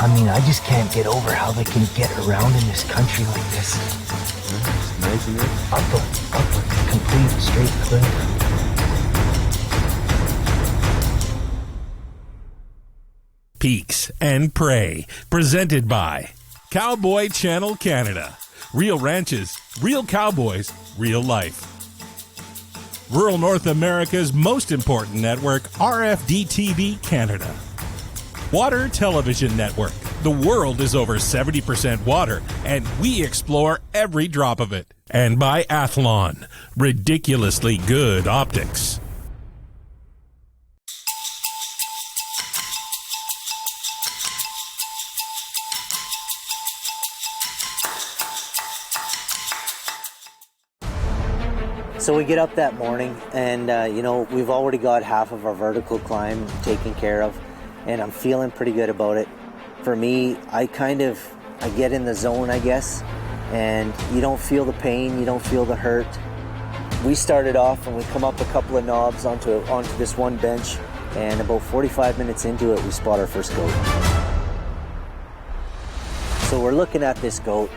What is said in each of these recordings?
I mean, I just can't get over how they can get around in this country like this. It's nice, isn't it? Upward, complete straight cliff. Peaks and Prey, presented by Cowboy Channel Canada. Real ranches, real cowboys, real life. Rural North America's most important network, RFD-TV Canada. Water Television Network. The world is over 70% water, and we explore every drop of it. And by Athlon, ridiculously good optics. So we get up that morning and, we've already got half of our vertical climb taken care of, and I'm feeling pretty good about it. For me, I get in the zone, I guess, and you don't feel the pain, you don't feel the hurt. We started off and we come up a couple of knobs onto this one bench, and about 45 minutes into it, we spot our first goat. So we're looking at this goat,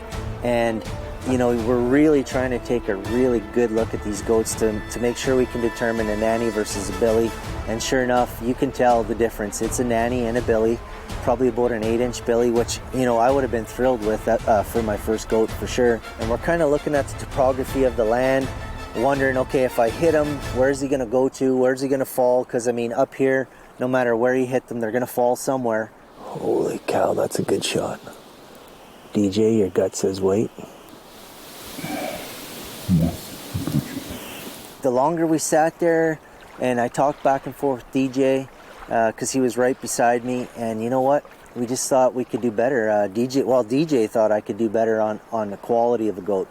and we're really trying to take a really good look at these goats to make sure we can determine a nanny versus a billy. And sure enough, you can tell the difference. It's a nanny and a billy, probably about an 8-inch billy, which, I would have been thrilled with for my first goat for sure. And we're kind of looking at the topography of the land, wondering, okay, if I hit him, where's he going to go to? Where's he going to fall? Because, up here, no matter where you hit them, they're going to fall somewhere. Holy cow, that's a good shot. DJ, your gut says wait. The longer we sat there, and I talked back and forth with DJ, because he was right beside me, and you know what? We just thought we could do better. DJ thought I could do better on the quality of a goat.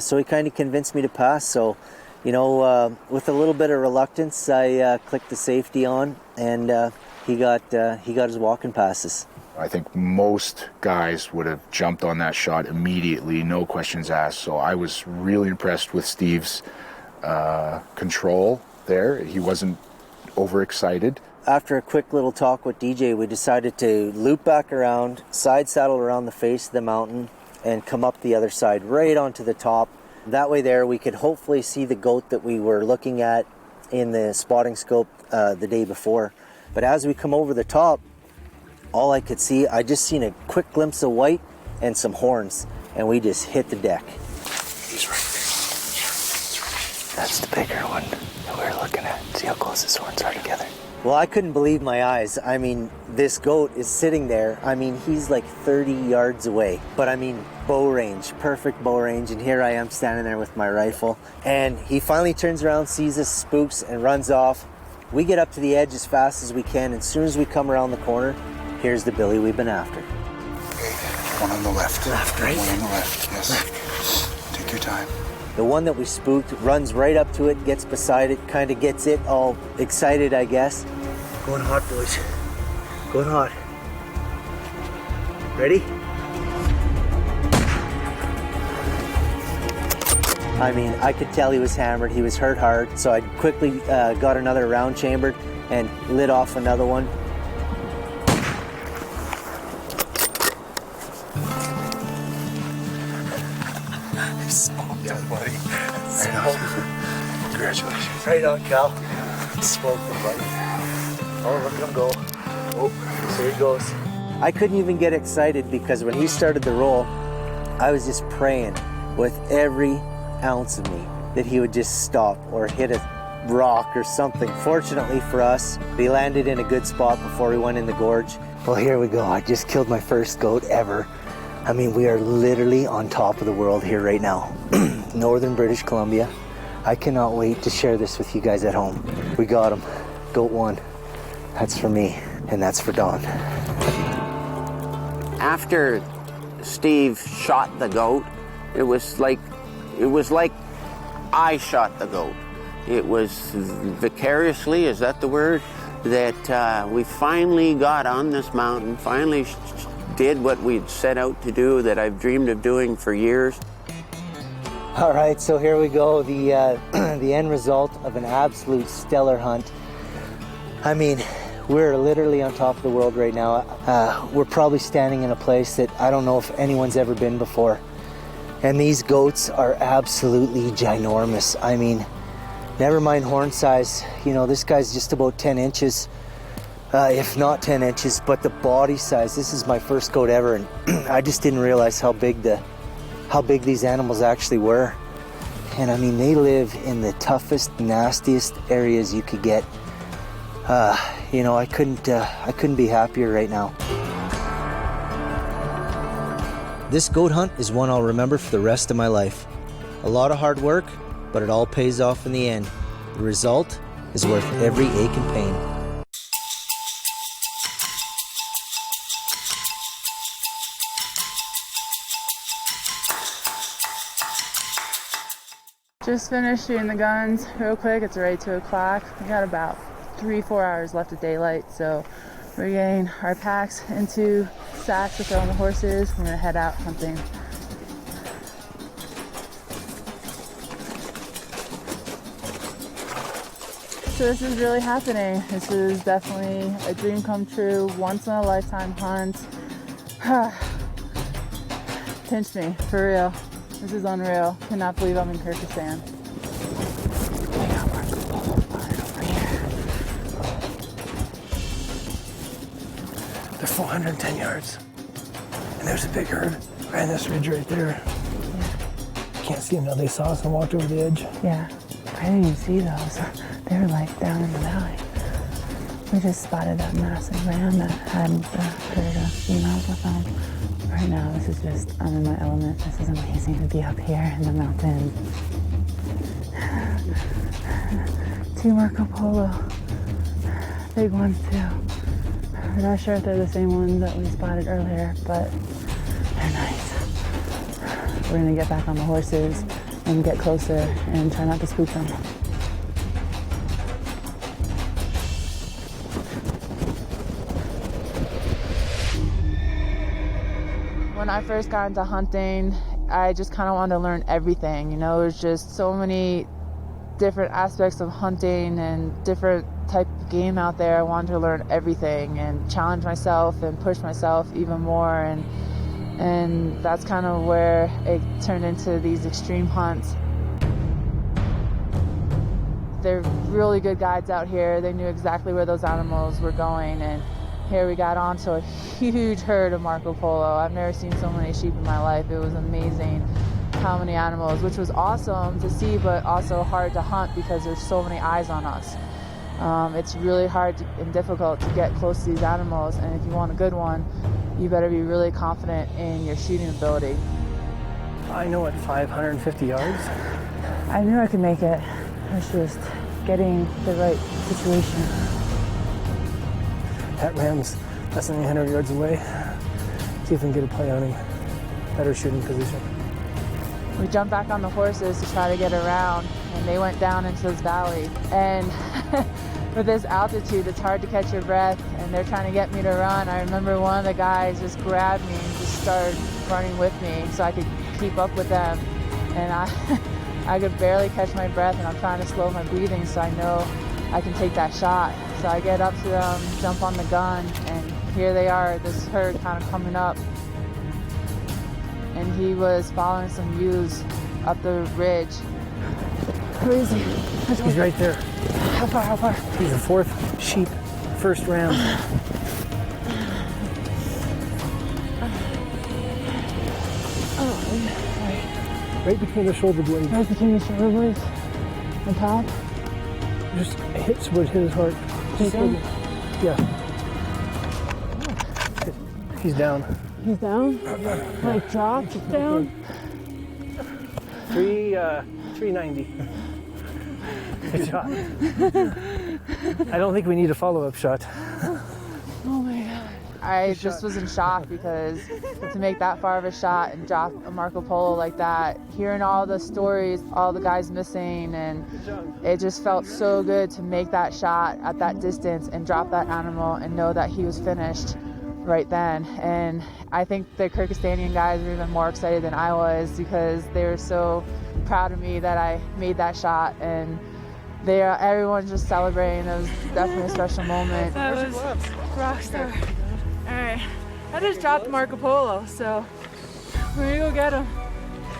So he kind of convinced me to pass. So, with a little bit of reluctance, I clicked the safety on, and he got his walking passes. I think most guys would have jumped on that shot immediately, no questions asked. So I was really impressed with Steve's control there. He wasn't overexcited. After a quick little talk with DJ, we decided to loop back around, side saddle around the face of the mountain, and come up the other side right onto the top. That way there we could hopefully see the goat that we were looking at in the spotting scope the day before. But as we come over the top, all I could see, I just seen a quick glimpse of white and some horns, and we just hit the deck. He's right there. That's the bigger one that we were looking at. See how close his horns are together. Well, I couldn't believe my eyes. This goat is sitting there. He's like 30 yards away. But bow range, perfect bow range. And here I am standing there with my rifle. And he finally turns around, sees us, spooks, and runs off. We get up to the edge as fast as we can. And as soon as we come around the corner, here's the billy we've been after. Okay, one on the left. Left, right? One on the left, yes. Left. Take your time. The one that we spooked runs right up to it, gets beside it, kind of gets it all excited, I guess. Going hot, boys. Going hot. Ready? I could tell he was hammered. He was hurt hard. So I quickly got another round chambered and lit off another one. Yeah, buddy. Congratulations. Right on, Cal. Smoked him, buddy. Oh, look at him go. Oh, there he goes. I couldn't even get excited because when he started the roll, I was just praying with every ounce of me that he would just stop or hit a rock or something. Fortunately for us, he landed in a good spot before we went in the gorge. Well, here we go. I just killed my first goat ever. We are literally on top of the world here right now. Northern British Columbia. I cannot wait to share this with you guys at home. We got him. Goat one. That's for me, and that's for Dawn. After Steve shot the goat, it was like I shot the goat. It was vicariously, is that the word? That we finally got on this mountain, finally did what we'd set out to do, that I've dreamed of doing for years. All right, so here we go, the end result of an absolute stellar hunt. we're literally on top of the world right now. We're probably standing in a place that I don't know if anyone's ever been before. And these goats are absolutely ginormous. I mean, never mind horn size. You know, this guy's just about 10 inches, if not 10 inches, but the body size, this is my first goat ever, and I just didn't realize how big these animals actually were. And I mean, they live in the toughest, nastiest areas you could get. You know, I couldn't be happier right now. This goat hunt is one I'll remember for the rest of my life. A lot of hard work, but it all pays off in the end. The result is worth every ache and pain. Just finished shooting the guns real quick. It's already 2 o'clock. We got about 3-4 hours left of daylight, so we're getting our packs into sacks to throw on the horses. We're gonna head out hunting. So this is really happening. This is definitely a dream come true, once in a lifetime hunt. Pinch me, for real. This is unreal. Cannot believe I'm in Kyrgyzstan. They're 410 yards. And there's a big herd right on this ridge right there. Yeah. Can't see them now. They saw us and walked over the edge. Yeah, I didn't even see those. They were like down in the valley. We just spotted that massive ram that had the herd of females with them. Right now, this is just, I'm in my element. This is amazing to be up here in the mountains. 2 Marco Polo. Big ones too. We're not sure if they're the same ones that we spotted earlier, but they're nice. We're gonna get back on the horses and get closer and try not to spook them. When I first got into hunting, I just kind of wanted to learn everything. You know, there's just so many different aspects of hunting and different type of game out there. I wanted to learn everything and challenge myself and push myself even more, and that's kind of where it turned into these extreme hunts. They're really good guides out here. They knew exactly where those animals were going, and here we got onto a huge herd of Marco Polo. I've never seen so many sheep in my life. It was amazing how many animals, which was awesome to see, but also hard to hunt because there's so many eyes on us. It's really hard and difficult to get close to these animals, and if you want a good one, you better be really confident in your shooting ability. I know at 550 yards. I knew I could make it. It's just getting the right situation. That ram's less than 800 yards away. See if we can get a play on him. Better shooting position. We jumped back on the horses to try to get around, and they went down into this valley. And with this altitude, it's hard to catch your breath, and they're trying to get me to run. I remember one of the guys just grabbed me and just started running with me so I could keep up with them. And I could barely catch my breath, and I'm trying to slow my breathing so I know I can take that shot. So I get up to them, jump on the gun, and here they are, this herd kind of coming up. And he was following some ewes up the ridge. Where is he? He's right there. How far, how far? He's the 4th sheep, 1st ram. Oh, sorry. Right between the shoulder blades. Right between the shoulder blades? On top? Just hits where it hit his heart. He's down? Yeah. He's down. He's down? Like dropped down? 390. Good shot. I don't think we need a follow-up shot. Oh my God. I just was in shock because to make that far of a shot and drop a Marco Polo like that, hearing all the stories, all the guys missing, and it just felt so good to make that shot at that distance and drop that animal and know that he was finished right then. And I think the Kyrgyzstanian guys were even more excited than I was because they were so proud of me that I made that shot, and everyone's just celebrating. It was definitely a special moment. That was rockstar. All right, I just dropped Marco Polo, so we're gonna go get him.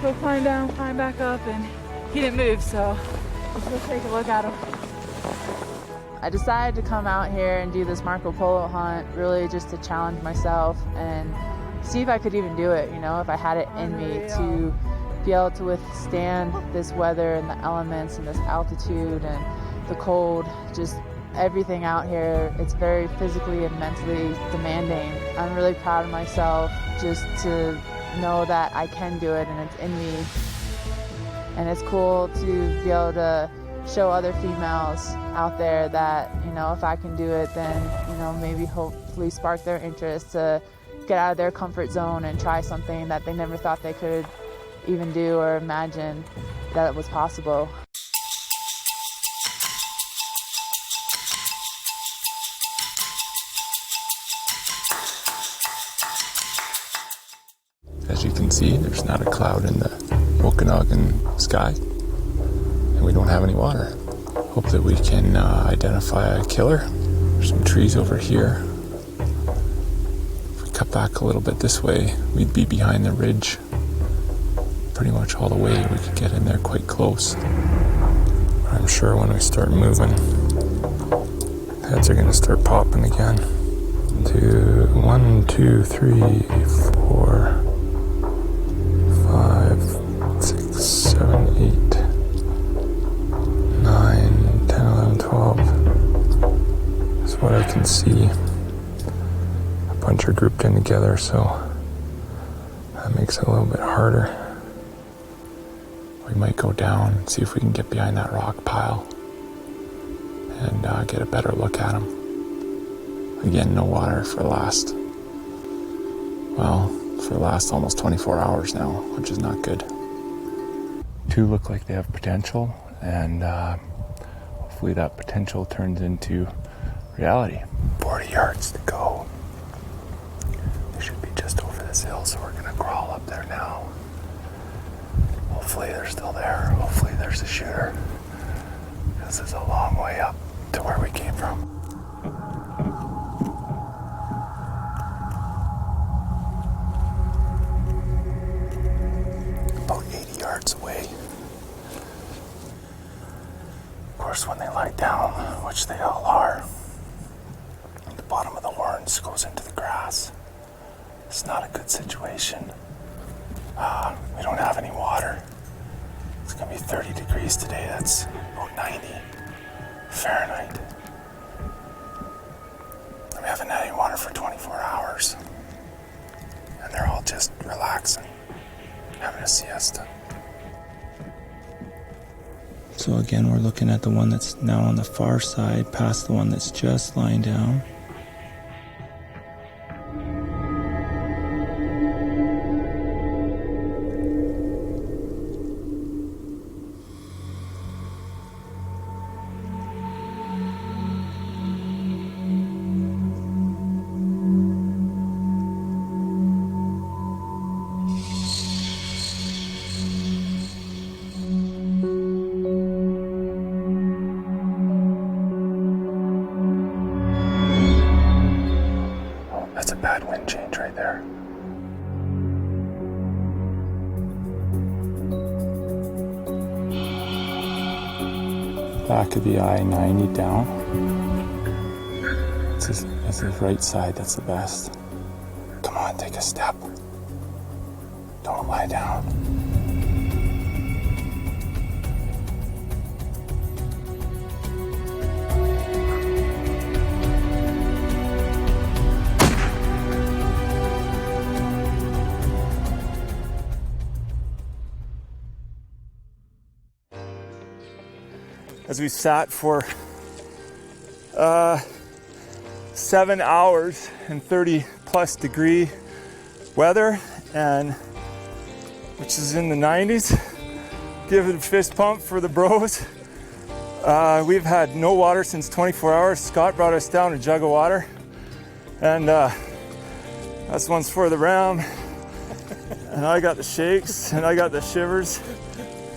Go climb down, climb back up, and he didn't move, so let's go take a look at him. I decided to come out here and do this Marco Polo hunt really just to challenge myself and see if I could even do it, you know, if I had it in me to be able to withstand this weather and the elements and this altitude and the cold, just everything out here. It's very physically and mentally demanding. I'm really proud of myself just to know that I can do it and it's in me. And it's cool to be able to show other females out there that, you know, if I can do it, then, you know, maybe hopefully spark their interest to get out of their comfort zone and try something that they never thought they could even do or imagine that it was possible. As you can see, there's not a cloud in the Okanagan sky, and we don't have any water. Hope that we can identify a killer. There's some trees over here. If we cut back a little bit this way, we'd be behind the ridge. Pretty much all the way, we could get in there quite close. I'm sure when we start moving, heads are gonna start popping again. 1, 2, 3, 4, 5, 6, 7, 8, 9, 10, 11, 12. That's what I can see. A bunch are grouped in together, so that makes it a little bit harder. We might go down and see if we can get behind that rock pile and get a better look at them. Again, no water for the last almost 24 hours now, which is not good. Two look like they have potential, and hopefully that potential turns into reality. 40 yards to go. They should be just over this hill, so we're gonna crawl up there now. Hopefully they're still there. Hopefully there's a shooter. This is a long way up to where we came from. About 80 yards away. Of course, when they lie down, which they all are, the bottom of the horns goes into the grass. It's not a good situation. We don't have any water. It's gonna be 30 degrees today. That's about 90 Fahrenheit. And we haven't had any water for 24 hours. And they're all just relaxing, having a siesta. So again, we're looking at the one that's now on the far side, past the one that's just lying down. That's a bad wind change right there. Back of the I-90 down. That's his right side, that's the best. Come on, take a step. Don't lie down. As we sat for 7 hours in 30 plus degree weather, and which is in the 90s. Give it a fist pump for the bros. We've had no water since 24 hours. Scott brought us down a jug of water, and that's one's for the ram. And I got the shakes, and I got the shivers.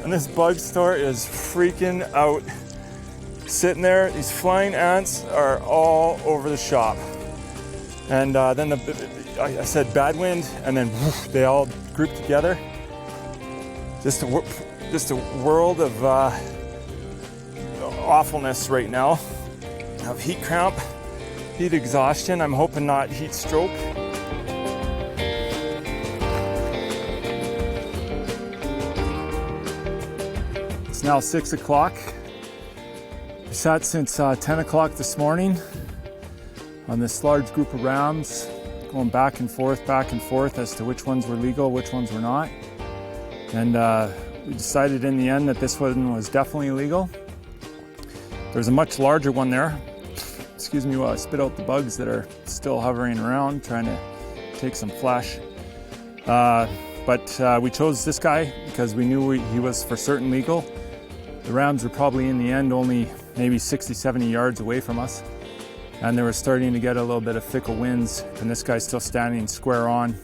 And this bug store is freaking out. sitting there. These flying ants are all over the shop. And then I said bad wind, and then whoosh, they all grouped together. Just a world of awfulness right now. I have heat cramp, heat exhaustion. I'm hoping not heat stroke. It's now 6 o'clock. We sat since 10 o'clock this morning on this large group of rams, going back and forth as to which ones were legal, which ones were not. And we decided in the end that this one was definitely illegal. There's a much larger one there. Excuse me while I spit out the bugs that are still hovering around, trying to take some flesh. But we chose this guy because we knew he was for certain legal. The rams were probably in the end only maybe 60, 70 yards away from us. And they were starting to get a little bit of fickle winds, and this guy's still standing square on.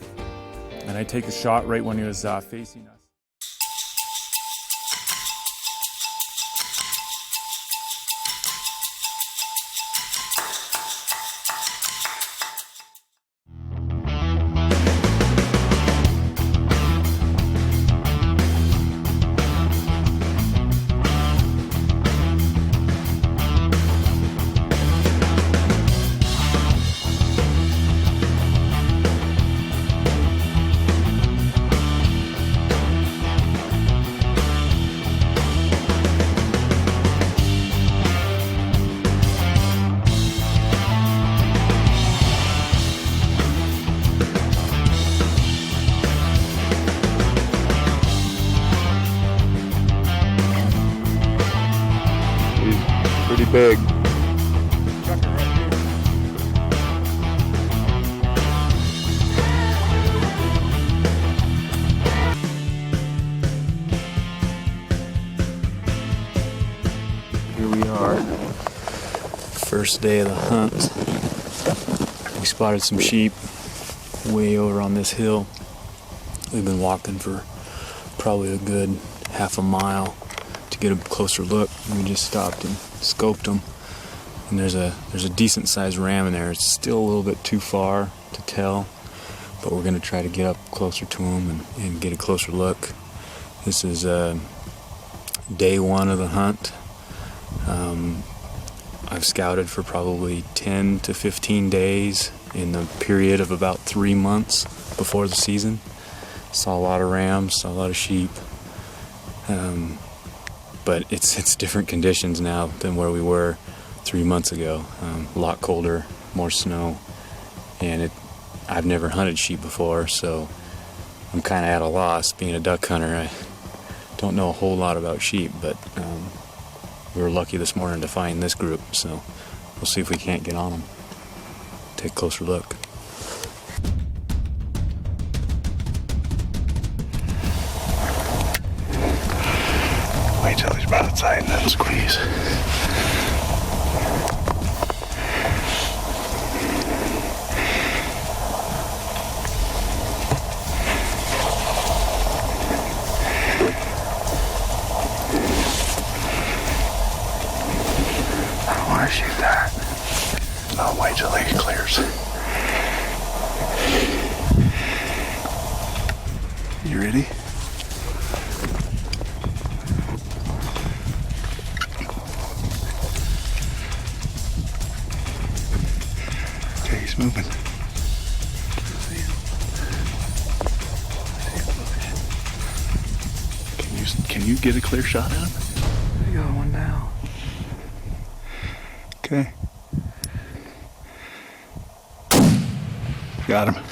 And I take a shot right when he was facing us. Pretty big. Here we are, first day of the hunt. We spotted some sheep way over on this hill. We've been walking for probably a good half a mile to get a closer look. We just stopped and scoped them, and there's a decent sized ram in there. It's still a little bit too far to tell, but we're going to try to get up closer to him and get a closer look. This is day one of the hunt. I've scouted for probably 10 to 15 days in the period of about 3 months before the season. Saw a lot of rams, saw a lot of sheep. But it's different conditions now than where we were 3 months ago. A lot colder, more snow, and I've never hunted sheep before, so I'm kind of at a loss. Being a duck hunter, I don't know a whole lot about sheep, but we were lucky this morning to find this group, so we'll see if we can't get on them. Take a closer look. Wait till he's about outside and then squeeze. I don't want to shoot that. I'll wait till he clears. You ready? He's moving. Can you get a clear shot at him? There you go, one down. Okay. Got him.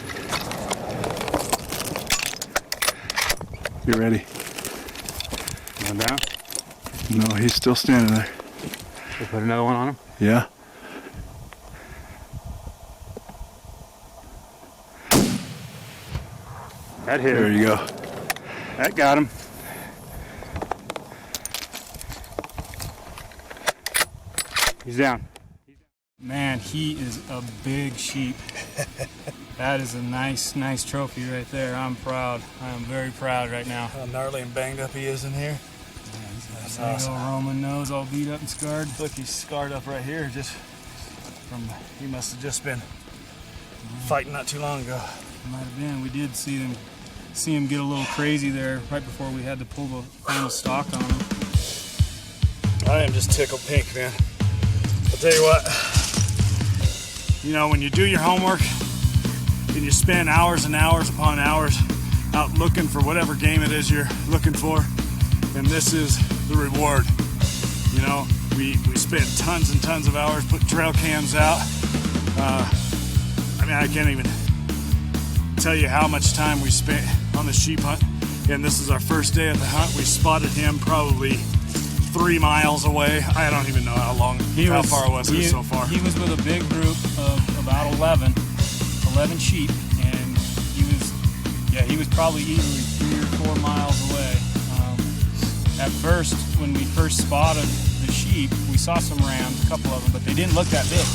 You ready? One down? No, he's still standing there. We'll put another one on him? Yeah. That hit him. There you go. That got him. He's down. Man, he is a big sheep. That is a nice trophy right there. I'm proud. I am very proud right now. How gnarly and banged up he is in here. Yeah, he's a That's awesome. Roman nose all beat up and scarred. Look, he's scarred up right here. Just from, he must have just been fighting not too long ago. Might have been. We did see him get a little crazy there right before we had to pull the final stock on him. I am just tickled pink, man. I'll tell you what, you know, when you do your homework and you spend hours and hours upon hours out looking for whatever game it is you're looking for, and this is the reward. You know, we spent tons and tons of hours putting trail cams out. I mean, I can't even tell you how much time we spent on the sheep hunt, and this is our first day of the hunt. We spotted him probably 3 miles away. I don't even know how far was it so far. He was with a big group of about 11 sheep, and he was probably easily 3 or 4 miles away. At first, when we first spotted the sheep, we saw some rams, a couple of them, but they didn't look that big.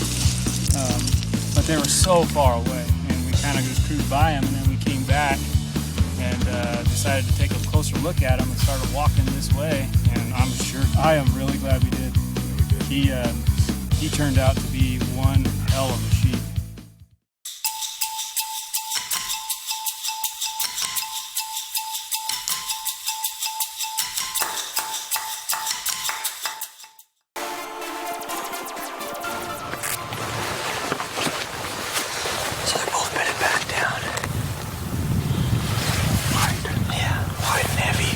But they were so far away, and we kind of just cruised by them, and then we came back and decided to take a closer look at them and started walking this way. And I am really glad we did. He turned out to be one hell of a sheep. So they're both bedded back down. Wide and heavy.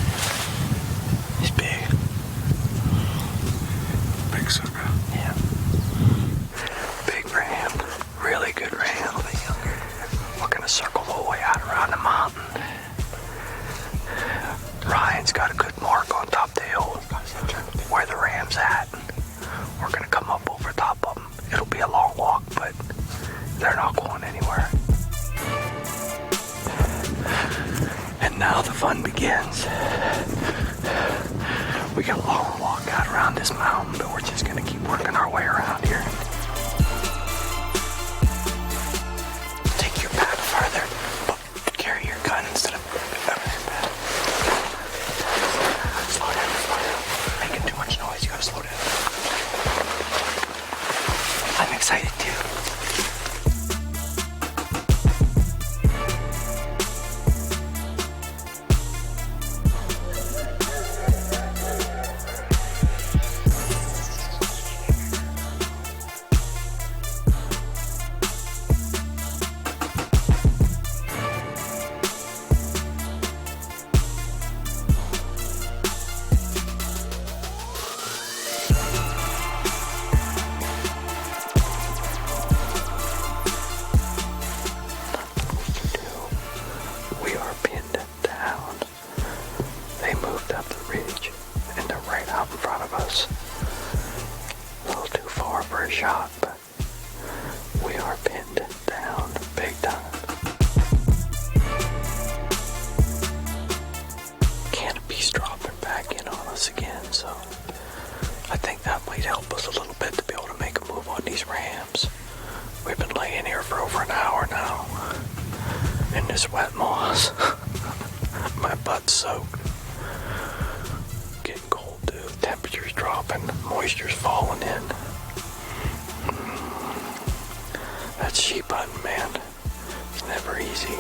He's big. Big sucker. Yeah. Big ram. Really good ram. We're gonna circle the whole way out around the mountain. Ryan's got a good mark on top of the hill where the ram's at. We're gonna come up over top of them. It'll be a long walk, but they're not going anywhere. And now the fun begins. We got a long walk out around this mountain, but we're just gonna keep working our way around here. Take your pack further, but carry your gun instead of slow down. Making too much noise, you gotta slow down. I'm excited too. Shot, but we are pinned down big time. Canopy's dropping back in on us again, so I think that might help us a little bit to be able to make a move on these rams. We've been laying here for over an hour now in this wet moss. My butt's soaked. Getting cold too. Temperature's dropping, moisture's falling in. That's sheep hunting, man. It's never easy.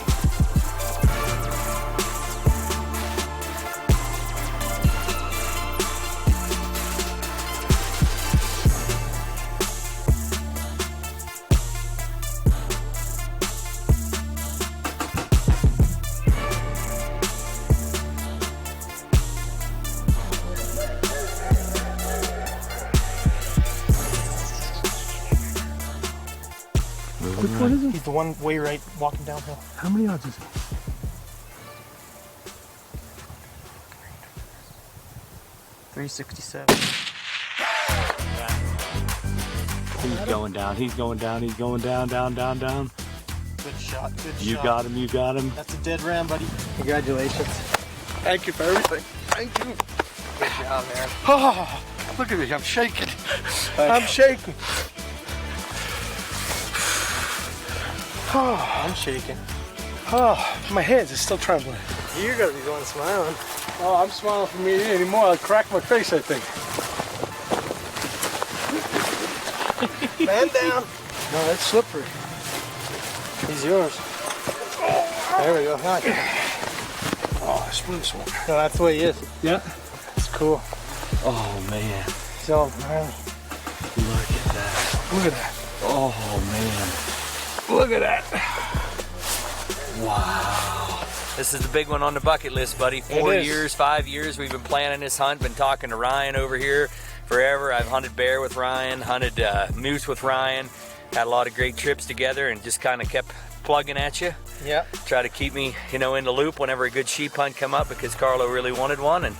Which one is it? He's the one way right walking downhill. How many odds is it? $367. He's going down, he's going down, he's going down, down. Good shot, good shot. You got him. That's a dead ram, buddy. Congratulations. Thank you for everything. Thank you. Good job, man. Oh, look at me, I'm shaking. I'm shaking. I'm shaking. Oh, my hands are still trembling. You're gonna be going smiling. Oh, I'm smiling for me anymore. I'll crack my face, I think. Man down. No, that's slippery. He's yours. There we go. Oh, spoon smoke. No, that's the way he is. Yeah. It's cool. Oh man, So, man. look at that. Look at that. Oh man. Look at that. Wow. This is the big one on the bucket list, buddy. 5 years we've been planning this hunt. Been talking to Ryan over here forever. I've hunted bear with Ryan, hunted moose with Ryan. Had a lot of great trips together and just kind of kept plugging at you. Yeah. Try to keep me, in the loop whenever a good sheep hunt come up because Carlo really wanted one. And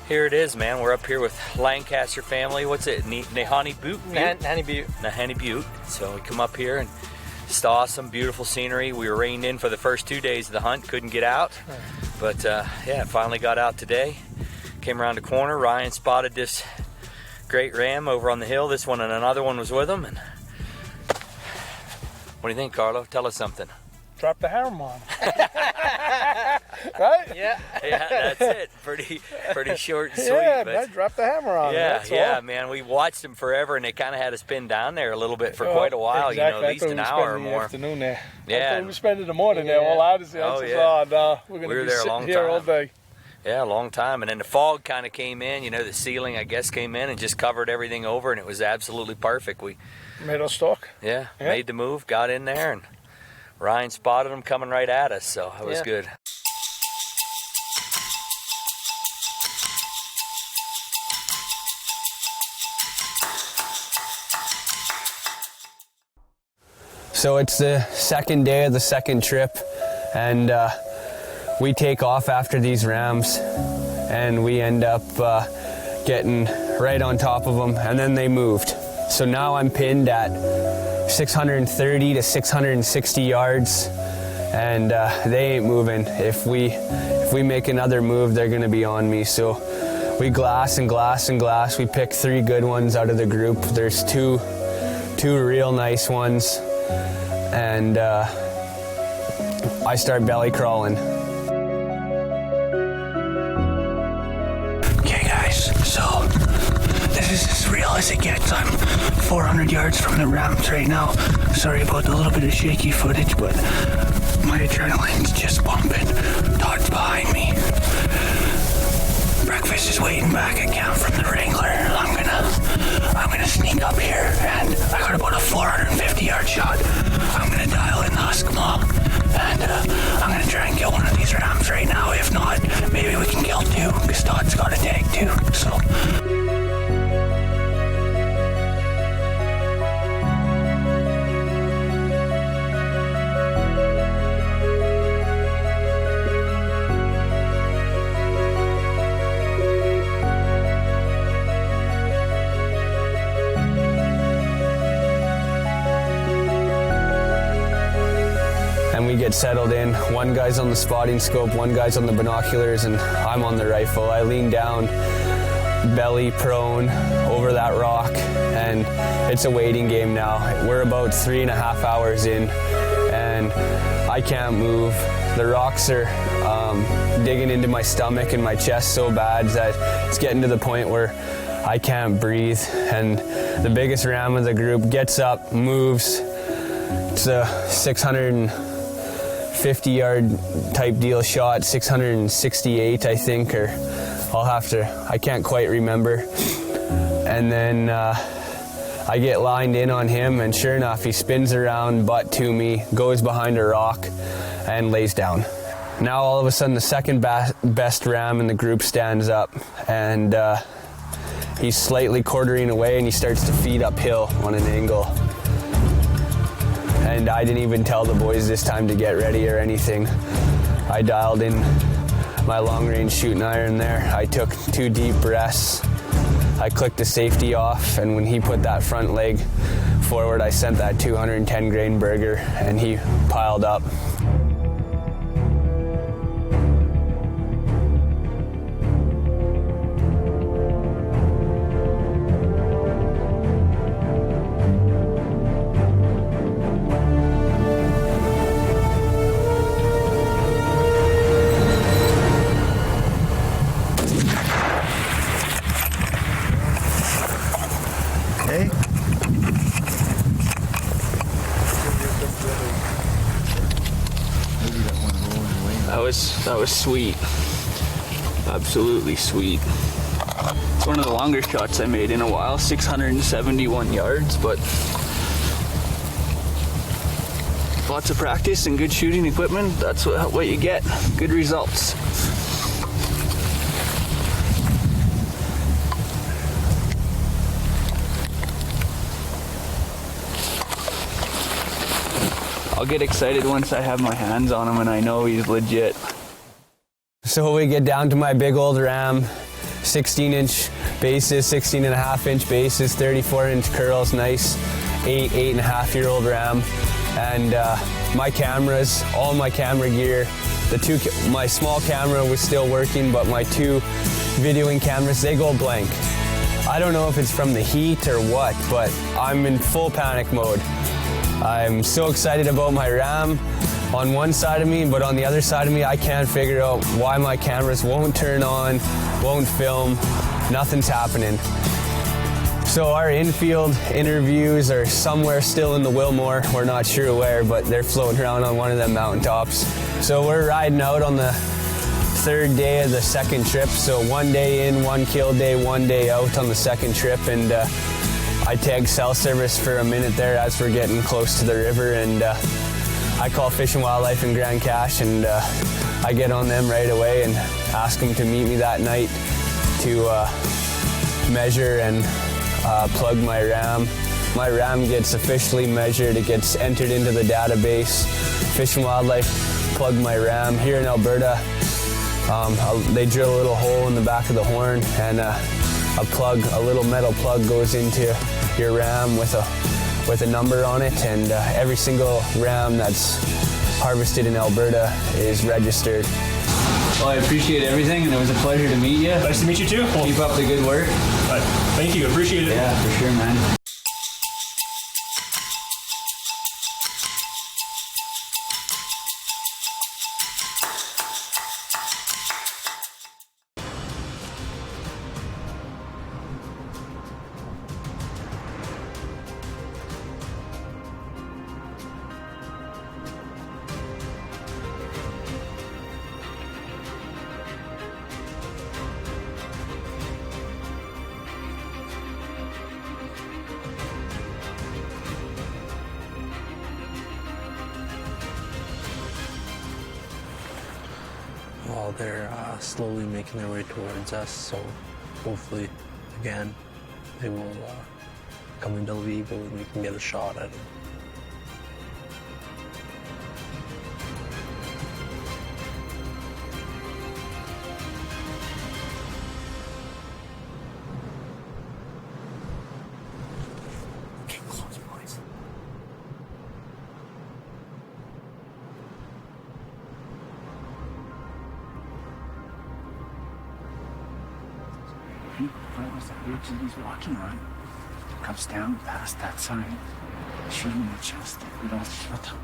here it is, man. We're up here with Lancaster family. What's it? Nahani Butte? Nahani Butte. Nahani Butte. So we come up here and just awesome, beautiful scenery. We were reined in for the first 2 days of the hunt. Couldn't get out. But yeah, finally got out today. Came around the corner. Ryan spotted this great ram over on the hill. This one and another one was with him. And what do you think, Carlo? Tell us something. Drop the hammer on. Right? Yeah. Yeah, that's it. Pretty short and sweet. Yeah, but man, drop the hammer on. yeah, That's yeah, all. man. We watched them forever, and they kind of had us pinned down there a little bit for quite a while. Exactly. At least an hour or more. Afternoon there. Yeah. We were spending the morning there. All out of the Oh, answers. yeah. Oh, no, we're going We to were be there a sitting long here time. all day. Yeah, a long time. And then the fog kind of came in, the ceiling, I guess, came in and just covered everything over, and it was absolutely perfect. We Made us talk. Yeah, made the move, got in there, and Ryan spotted them coming right at us, so it was good. So it's the second day of the second trip, and we take off after these rams, and we end up getting right on top of them, and then they moved. So now I'm pinned at 630 to 660 yards, and they ain't moving. If we make another move, they're gonna be on me. So we glass and glass and glass. We pick 3 good ones out of the group. There's two real nice ones, and I start belly crawling. Okay, guys, so this is as real as it gets. I'm 400 yards from the rams right now. Sorry about the little bit of shaky footage, but my adrenaline's just pumping. Todd's behind me. Breakfast is waiting back at camp from the Wrangler. I'm gonna sneak up here, and I got about a 450 yard shot. I'm gonna dial in the husk mom, and I'm gonna try and kill one of these rams right now. If not, maybe we can kill 2, because Todd's got a tag too. So. We get settled in. One guy's on the spotting scope, one guy's on the binoculars, and I'm on the rifle. I lean down, belly prone over that rock, and it's a waiting game now. We're about 3.5 hours in, and I can't move. The rocks are digging into my stomach and my chest so bad that it's getting to the point where I can't breathe. And the biggest ram of the group gets up, moves. It's a 650 yard type deal shot, 668 I think, or I can't quite remember. And then I get lined in on him, and sure enough, he spins around butt to me, goes behind a rock, and lays down. Now all of a sudden the second best ram in the group stands up, and he's slightly quartering away, and he starts to feed uphill on an angle. And I didn't even tell the boys this time to get ready or anything. I dialed in my long-range shooting iron there. I took 2 deep breaths. I clicked the safety off, and when he put that front leg forward, I sent that 210 grain burger, and he piled up. That was sweet. Absolutely sweet. It's one of the longer shots I made in a while, 671 yards, but lots of practice and good shooting equipment, that's what you get. Good results. I'll get excited once I have my hands on him and I know he's legit. So we get down to my big old ram, 16-inch bases, 16.5-inch bases, 34-inch curls, nice 8.5-year-old ram. And my cameras, all my camera gear, my small camera was still working, but my 2 videoing cameras, they go blank. I don't know if it's from the heat or what, but I'm in full panic mode. I'm so excited about my ram on one side of me, but on the other side of me, I can't figure out why my cameras won't turn on, won't film, nothing's happening. So our infield interviews are somewhere still in the Wilmore. We're not sure where, but they're floating around on one of them mountaintops. So we're riding out on the 3rd day of the 2nd trip. So 1 day in, 1 kill day, 1 day out on the 2nd trip. And I tagged cell service for a minute there as we're getting close to the river, and I call Fish and Wildlife in Grand Cache, and I get on them right away and ask them to meet me that night to measure and plug my ram. My ram gets officially measured, it gets entered into the database. Fish and Wildlife plug my ram. Here in Alberta, they drill a little hole in the back of the horn, and a little metal plug goes into your ram with a number on it, and every single ram that's harvested in Alberta is registered. Well, I appreciate everything, and it was a pleasure to meet you. Nice to meet you too. Keep up the good work. Thank you, appreciate it. Yeah, for sure, man. Well, they're slowly making their way towards us, so hopefully, again, they will come into leave and we can get a shot at them. Get close, boys. That was the ridge that he's walking on. Comes down past that sign. Shoot him in the chest. We don't shut him.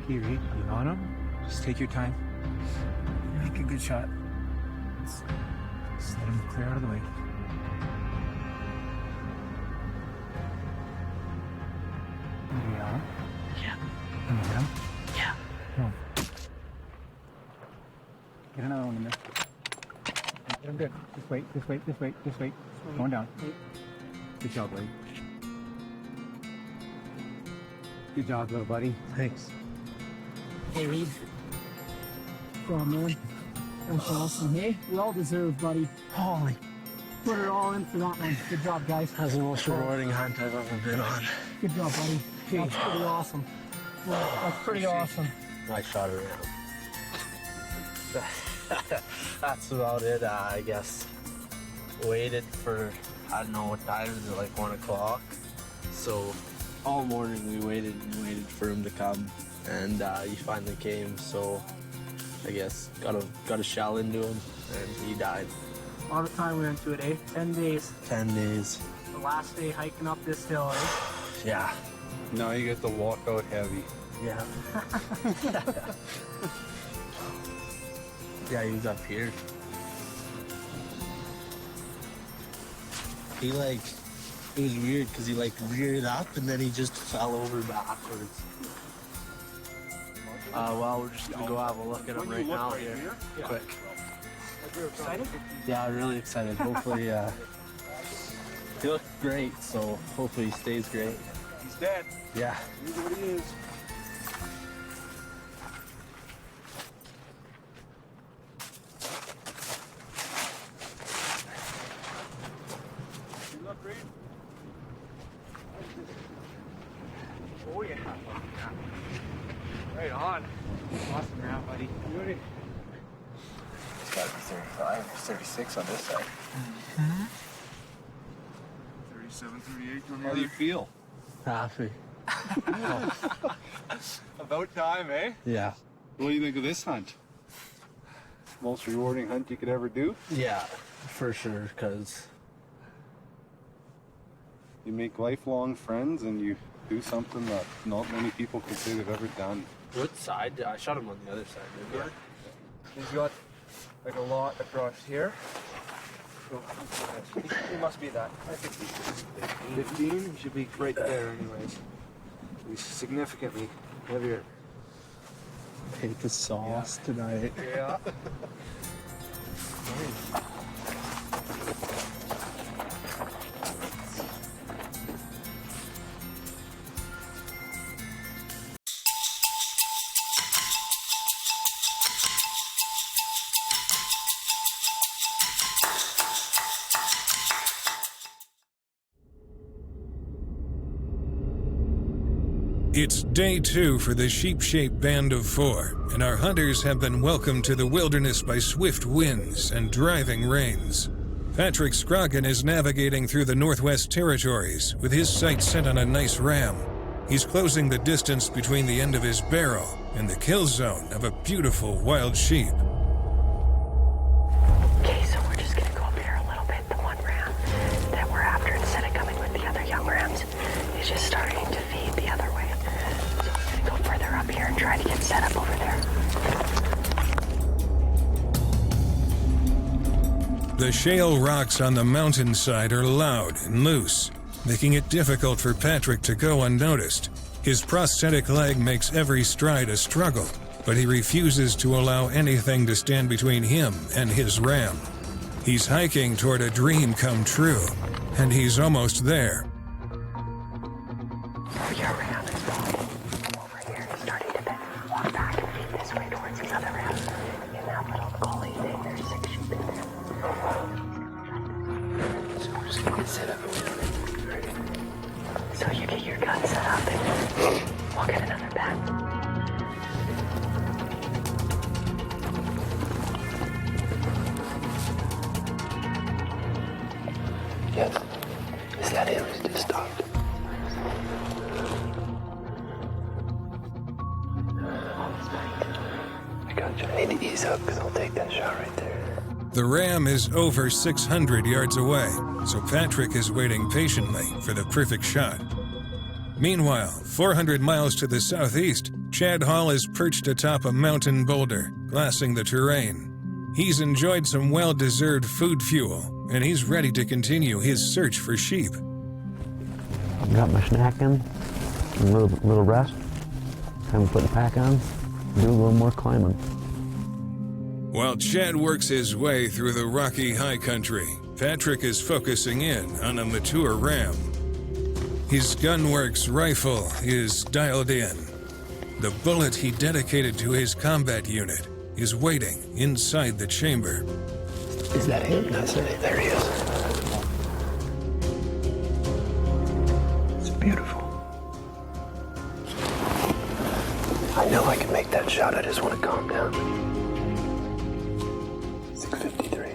Here, you on him? Just take your time. Make a good shot. Just let him clear out of the way. There you are. Yeah. Can you get him? Yeah. Come on. Get another one in there. Get him good. Just wait, just wait, just wait, just wait. Going down. Good job, buddy. Good job, little buddy. Thanks. Hey, Reed. Go on, man. That's awesome. Hey, we all deserve, buddy. Holy. Put it all in for that one. Good job, guys. That's the most rewarding hunt I've ever been on. Good job, buddy. That's pretty awesome. Well, that's pretty awesome. I shot it around. That's about it. I guess waited for, I don't know what time is it, like 1 o'clock. So all morning we waited and waited for him to come, and he finally came. So I guess got a shell into him, and he died. A lot of time we went to it, eh? 10 days. 10 days. The last day hiking up this hill, eh? Yeah. Now you get to walk out heavy. Yeah. Yeah, he was up here. He it was weird because he reared up and then he just fell over backwards. Well, we're just gonna go have a look at him right now here, quick. You're excited? Yeah, really excited. Hopefully, he looked great, so hopefully he stays great. He's dead. Yeah. Here's what he is. You look great. Oh yeah. Right on. Awesome round, buddy. Beauty. It's got to be 35 or 36 on this side. 37, 38. How do you feel? Happy. About time, eh? Yeah. What do you think of this hunt? Most rewarding hunt you could ever do? Yeah, for sure, because you make lifelong friends and you do something that not many people could say they've ever done. What side? I shot him on the other side, didn't I? He's got like a lot across here. So he must be that. I think 15. He should be right there anyways. He's significantly heavier. Hate the sauce tonight. Yeah. It's day 2 for the sheep-shaped band of 4, and our hunters have been welcomed to the wilderness by swift winds and driving rains. Patrick Scroggin is navigating through the Northwest Territories with his sights set on a nice ram. He's closing the distance between the end of his barrel and the kill zone of a beautiful wild sheep. Okay, so we're just gonna go up here a little bit. The one ram that we're after, instead of coming with the other young rams, is just starting to feed the other way. So we're gonna go further up here and try to get set up over there. The shale rocks on the mountainside are loud and loose, making it difficult for Patrick to go unnoticed. His prosthetic leg makes every stride a struggle, but he refuses to allow anything to stand between him and his ram. He's hiking toward a dream come true, and he's almost there. Your ram is walking over here. He's starting to walk back and feed this way towards his other ram. In that little gully thing, there's 6 sheep in there. So we're just gonna sit up. So you get your gun set up and we'll get another pack. Yes. Is that him? He just stopped. I got you. I need to ease up because I'll take that shot right there. The ram is over 600 yards away, so Patrick is waiting patiently for the perfect shot. Meanwhile, 400 miles to the southeast, Chad Hall is perched atop a mountain boulder, glassing the terrain. He's enjoyed some well-deserved food fuel, and he's ready to continue his search for sheep. Got my snack in, a little rest, time to put the pack on, do a little more climbing. While Chad works his way through the rocky high country, Patrick is focusing in on a mature ram. His Gunworks rifle is dialed in. The bullet he dedicated to his combat unit is waiting inside the chamber. Is that him? That's it. There he is. It's beautiful. I know I can make that shot. I just want to calm down. 6:53.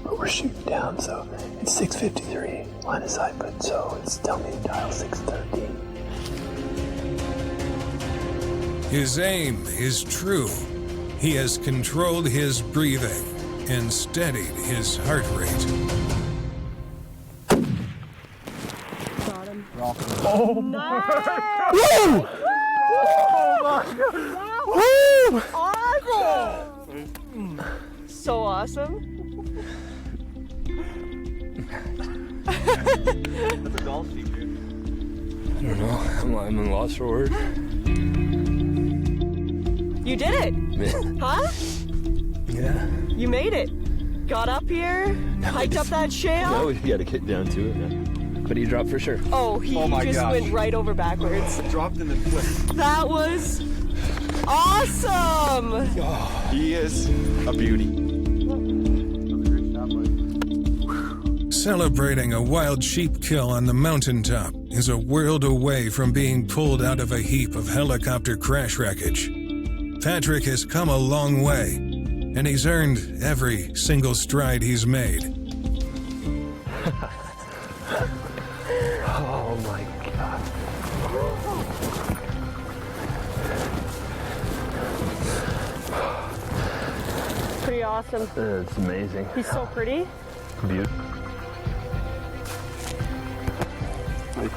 But we're shooting down, so it's 6:53 line of sight, but so it's telling me to dial 6:13. His aim is true. He has controlled his breathing and steadied his heart rate. Got him. Oh nice. my God! Woo! Oh my God! Awesome! So awesome. That's a golf feature. I don't know. I'm in lost for words. You did it! Huh? Yeah. You made it. Got up here, hiked up that shale. No, we gotta get down to it. But he dropped for sure. Oh, he just went right over backwards. Dropped in the cliff. That was awesome! Oh, he is a beauty. Celebrating a wild sheep kill on the mountaintop is a world away from being pulled out of a heap of helicopter crash wreckage. Patrick has come a long way, and he's earned every single stride he's made. Oh my God. Pretty awesome. It's amazing. He's so pretty. Beautiful.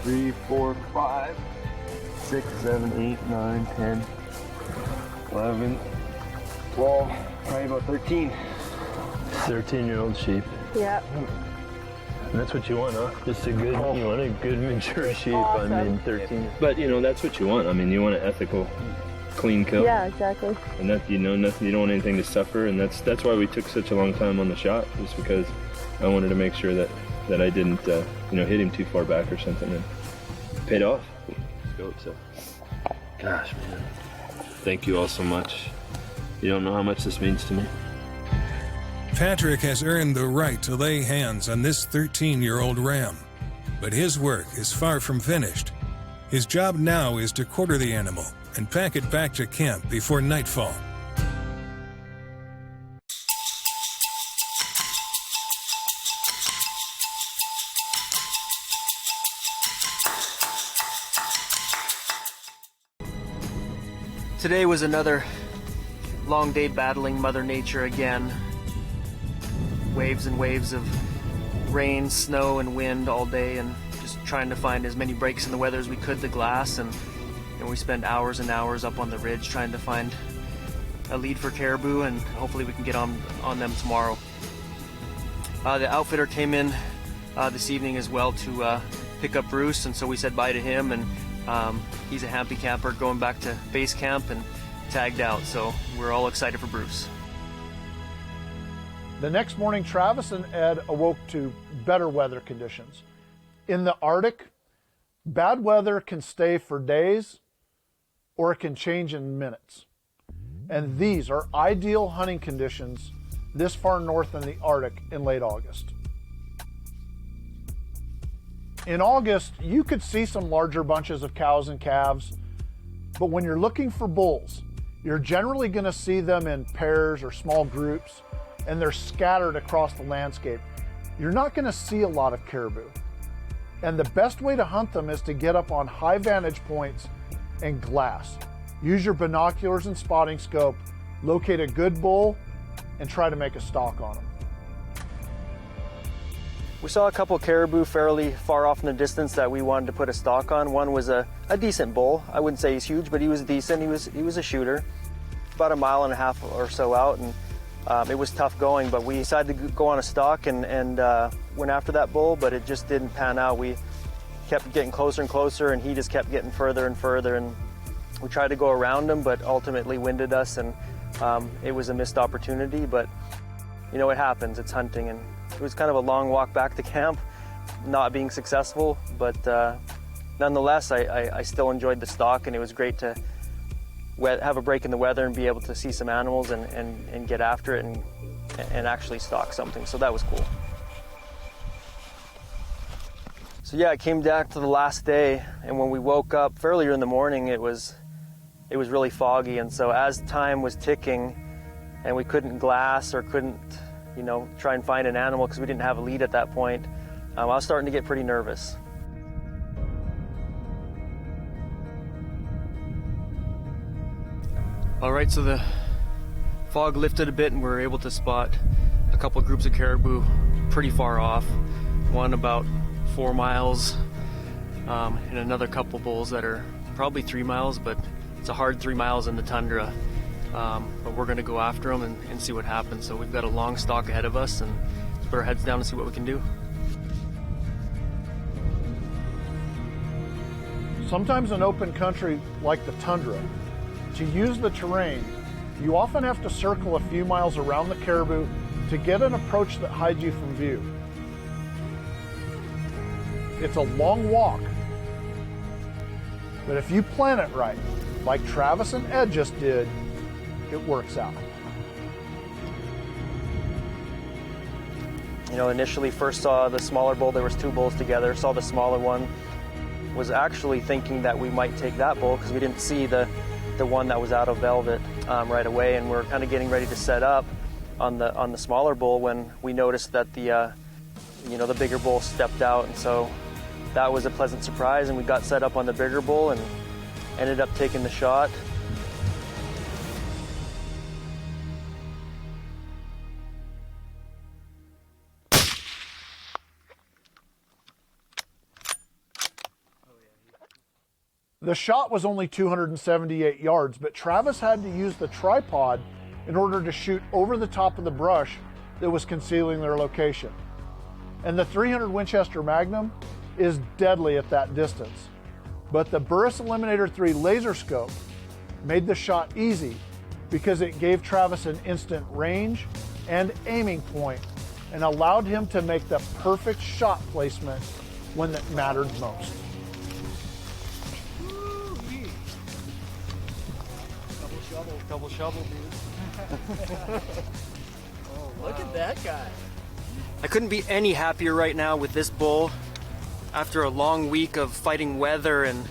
3, 4, 5, 6, 7, 8, 9, 10, 11, 12, probably about 13. 13-year-old sheep. Yeah. And that's what you want, huh? Just a good, you want a good mature sheep. Awesome. I mean, 13. But you know, that's what you want. I mean, you want an ethical, clean kill. Yeah, exactly. And that, you know, nothing. You don't want anything to suffer, and that's why we took such a long time on the shot, just because I wanted to make sure that I didn't, you know, hit him too far back or something, and it paid off. Let's go. So, gosh, man, thank you all so much. You don't know how much this means to me. Patrick has earned the right to lay hands on this 13-year-old ram, but his work is far from finished. His job now is to quarter the animal and pack it back to camp before nightfall. Today was another long day battling Mother Nature again. Waves and waves of rain, snow, and wind all day, and just trying to find as many breaks in the weather as we could to glass. And we spent hours and hours up on the ridge trying to find a lead for caribou, and hopefully we can get on them tomorrow. The outfitter came in this evening as well to pick up Bruce, and so we said bye to him, and he's a happy camper going back to base camp and tagged out, so we're all excited for Bruce. The next morning, Travis and Ed awoke to better weather conditions. In the Arctic, bad weather can stay for days or it can change in minutes. And these are ideal hunting conditions this far north in the Arctic in late August. In August, you could see some larger bunches of cows and calves, but when you're looking for bulls, you're generally going to see them in pairs or small groups, and they're scattered across the landscape. You're not going to see a lot of caribou. And the best way to hunt them is to get up on high vantage points and glass. Use your binoculars and spotting scope, locate a good bull, and try to make a stalk on them. We saw a couple caribou fairly far off in the distance that we wanted to put a stalk on. One was a decent bull. I wouldn't say he's huge, but he was decent. He was a shooter. About a mile and a half or so out, and it was tough going, but we decided to go on a stalk and went after that bull, but it just didn't pan out. We kept getting closer and closer, and he just kept getting further and further, and we tried to go around him, but ultimately winded us, and it was a missed opportunity. But you know, it happens. It's hunting, and it was kind of a long walk back to camp, not being successful, but nonetheless, I still enjoyed the stalk, and it was great to have a break in the weather and be able to see some animals and get after it and actually stalk something. So that was cool. So yeah, it came down to the last day, and when we woke up earlier in the morning, it was really foggy, and so as time was ticking, and we couldn't glass or couldn't, try and find an animal because we didn't have a lead at that point, I was starting to get pretty nervous. All right, so the fog lifted a bit and we were able to spot a couple groups of caribou pretty far off. One about 4 miles, and another couple bulls that are probably 3 miles, but it's a hard 3 miles in the tundra. But we're gonna go after them and see what happens. So we've got a long stalk ahead of us, and let's put our heads down and see what we can do. Sometimes in open country like the tundra, to use the terrain, you often have to circle a few miles around the caribou to get an approach that hides you from view. It's a long walk, but if you plan it right, like Travis and Ed just did, it works out. Initially first saw the smaller bull, there was 2 bulls together, saw the smaller one, was actually thinking that we might take that bull because we didn't see the one that was out of velvet right away, and we're kind of getting ready to set up on the smaller bull when we noticed that the bigger bull stepped out, and so that was a pleasant surprise, and we got set up on the bigger bull and ended up taking the shot. The shot was only 278 yards, but Travis had to use the tripod in order to shoot over the top of the brush that was concealing their location. And the 300 Winchester Magnum is deadly at that distance. But the Burris Eliminator 3 laser scope made the shot easy because it gave Travis an instant range and aiming point and allowed him to make the perfect shot placement when it mattered most. Double shovel, dude. Look at that guy. I couldn't be any happier right now with this bull. After a long week of fighting weather and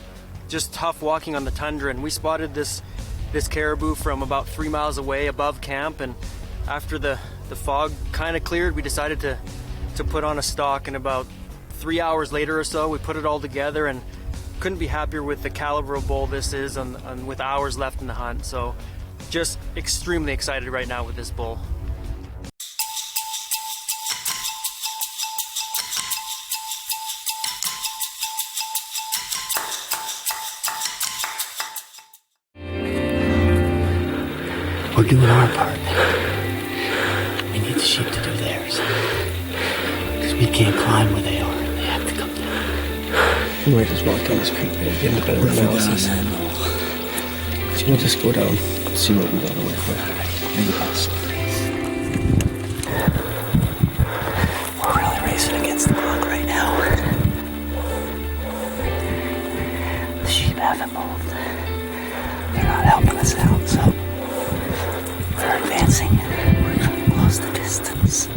just tough walking on the tundra, and we spotted this caribou from about 3 miles away above camp, and after the fog kind of cleared, we decided to put on a stalk, and about 3 hours later or so we put it all together, and couldn't be happier with the caliber of bull this is and with hours left in the hunt. So just extremely excited right now with this bull. We're doing our part. We need the sheep to do theirs. Because we can't climb where they are. They have to come down. We might as well down this creek and get a better analysis. So we'll just go down, see what we got away with. Maybe pass. We're really racing against the clock right now. The sheep haven't moved. They're not helping us out, so we're advancing. We're trying to close the distance.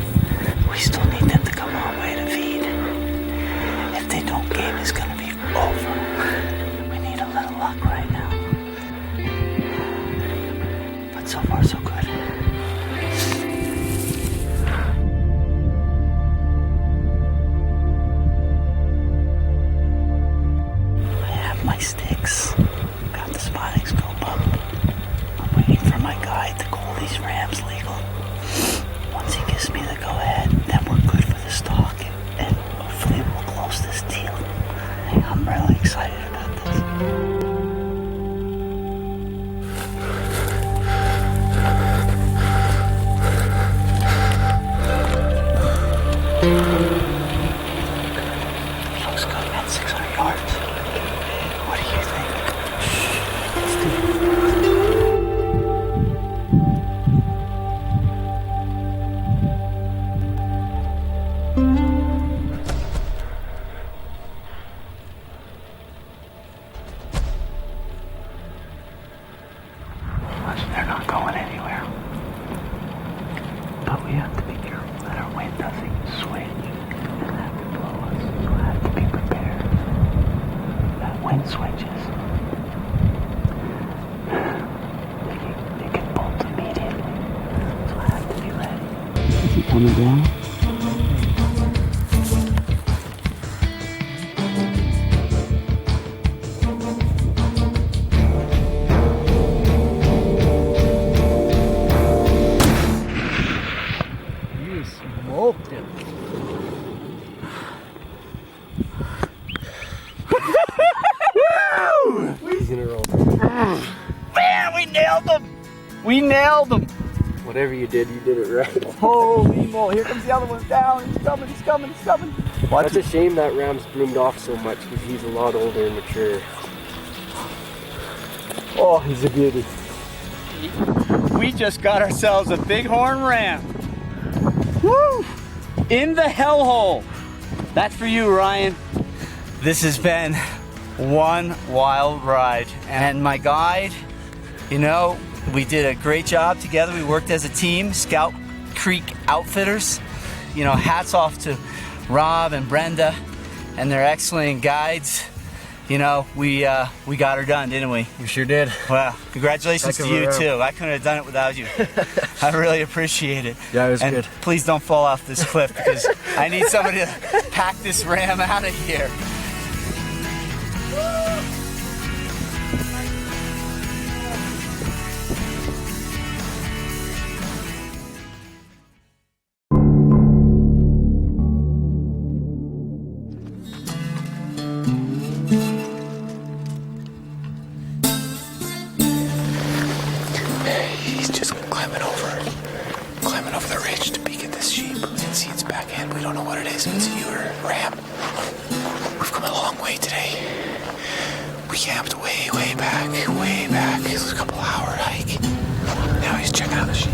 We still need them to come our way to feed. If they don't, game is gonna be over. We need a little luck right now. But so far so good. I have my sticks. Got the spotting scope up. I'm waiting for my guide to call these rams legal. Once he gives me the go-ahead, then we're good for the stalk, and hopefully we'll close this deal. I'm really excited about this. Looks good at 600 yards. What do you think? Let's do it. They're not going anywhere. But we have to be careful that our wind doesn't switch and have to blow us. So I have to be prepared. That wind switches. They can bolt immediately. coming down. You smoked him. He's gonna roll. Man, we nailed them! We nailed them! Whatever you did it right. Holy moly, here comes the other one down. He's coming, he's coming, he's coming. Watch That's a shame that ram's groomed off so much because he's a lot older and mature. Oh, he's a beauty. We just got ourselves a bighorn ram. Woo! In the hellhole. That's for you, Ryan. This has been one wild ride. And my guide, you know, we did a great job together. We worked as a team, Scout Creek Outfitters. You know, hats off to Rob and Brenda and their excellent guides. You know, we got her done, didn't we? We sure did. Well, congratulations to you too. I couldn't have done it without you. I really appreciate it. Yeah, it was and good. Please don't fall off this cliff because I need somebody to pack this ram out of here. He's just climbing over the ridge to peek at this sheep. We can see its back end. We don't know what it is, if it's a ewe or a ram. We've come a long way today. We camped way back. It was a couple hour hike. Now he's checking out the sheep.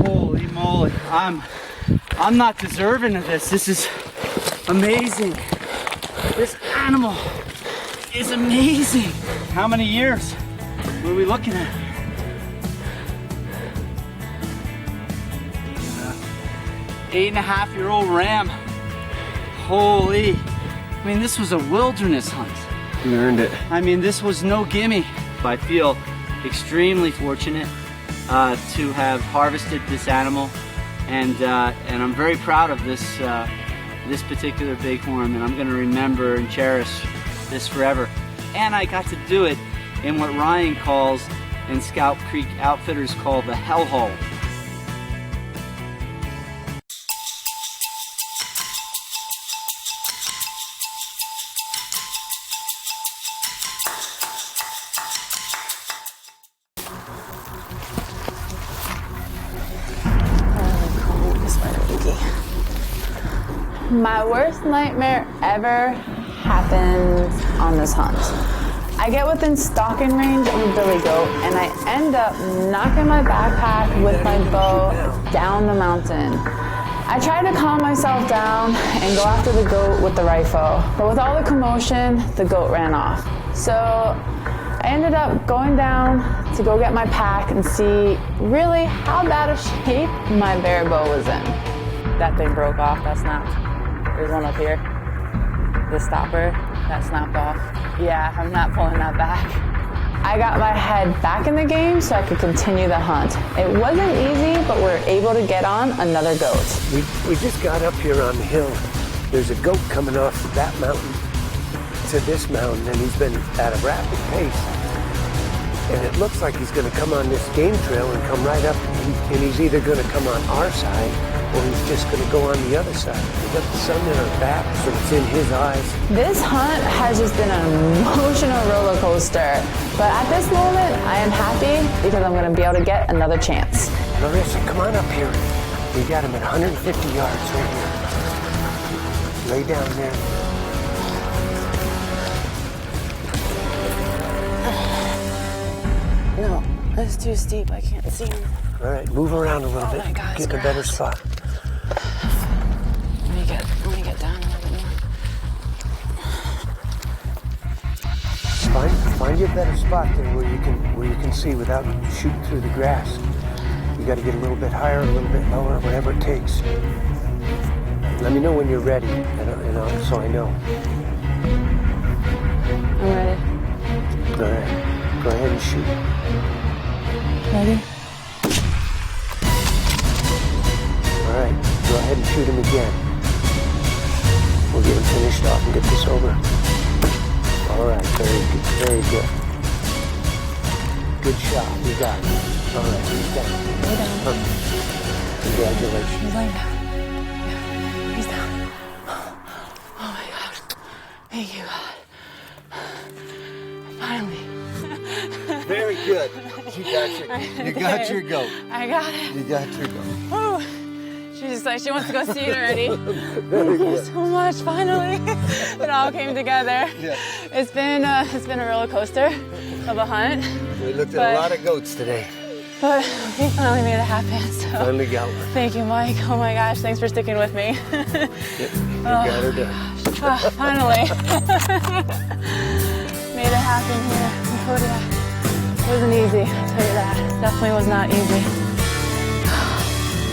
Holy moly, I'm not deserving of this. This is amazing. This animal is amazing. How many years? What are we looking at? 8.5-year-old ram. Holy. I mean, this was a wilderness hunt. You earned it. I mean, this was no gimme. I feel extremely fortunate to have harvested this animal, and I'm very proud of this this particular bighorn, and I'm going to remember and cherish this forever. And I got to do it in what Ryan calls and Scout Creek Outfitters call the hellhole. My worst nightmare ever happened on this hunt. I get within stalking range of a billy goat and I end up knocking my backpack with my bow down the mountain. I tried to calm myself down and go after the goat with the rifle, but with all the commotion, the goat ran off. So I ended up going down to go get my pack and see really how bad a shape my bear bow was in. That thing broke off, that snapped. There's one up here. The stopper, that snapped off. Yeah, I'm not pulling that back. I got my head back in the game so I could continue the hunt. It wasn't easy, but we're able to get on another goat. We just got up here on the hill. There's a goat coming off that mountain to this mountain, and he's been at a rapid pace. And it looks like he's going to come on this game trail and come right up, and he's either going to come on our side or he's just going to go on the other side. We got the sun in our back, so it's in his eyes. This hunt has just been an emotional roller coaster, but at this moment, I am happy because I'm going to be able to get another chance. Larissa, come on up here. We got him at 150 yards right here. Lay down there. No, that's too steep. I can't see him. All right, move around a little bit. God, Get in a better spot. Let me get down a little bit more. Find you a better spot there where you can see without shooting through the grass. You got to get a little bit higher, a little bit lower, whatever it takes. Let me know when you're ready, so I know. I'm ready. All right, go ahead and shoot. Ready? All right, go ahead and shoot him again. We'll get him finished off and get this over. All right, very good, very good. Good shot, you got it. All right, he's down. Lay down. Perfect. Congratulations. He's laying down. He's down. Oh my gosh. Thank you, God. Finally. Very good. You got your goat. I got it. You got your goat. Woo. She's just like, she wants to go see it already. Very Thank you good. so much, finally. It all came together. Yeah. It's been a roller coaster of a hunt. We looked at a lot of goats today. But we finally made it happen. So Finally got one. thank you, Mike. Oh my gosh, thanks for sticking with me. You got her done. Finally. Made it happen here in Kodiak. It wasn't easy, I'll tell you that. Definitely was not easy.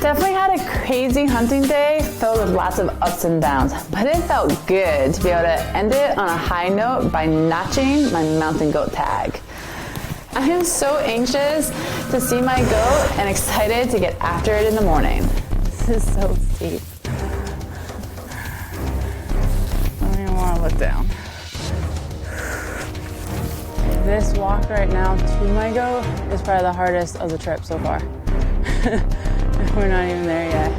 Definitely had a crazy hunting day filled with lots of ups and downs, but it felt good to be able to end it on a high note by notching my mountain goat tag. I am so anxious to see my goat and excited to get after it in the morning. This is so steep. I don't even want to look down. This walk right now to my goat is probably the hardest of the trip so far. We're not even there yet.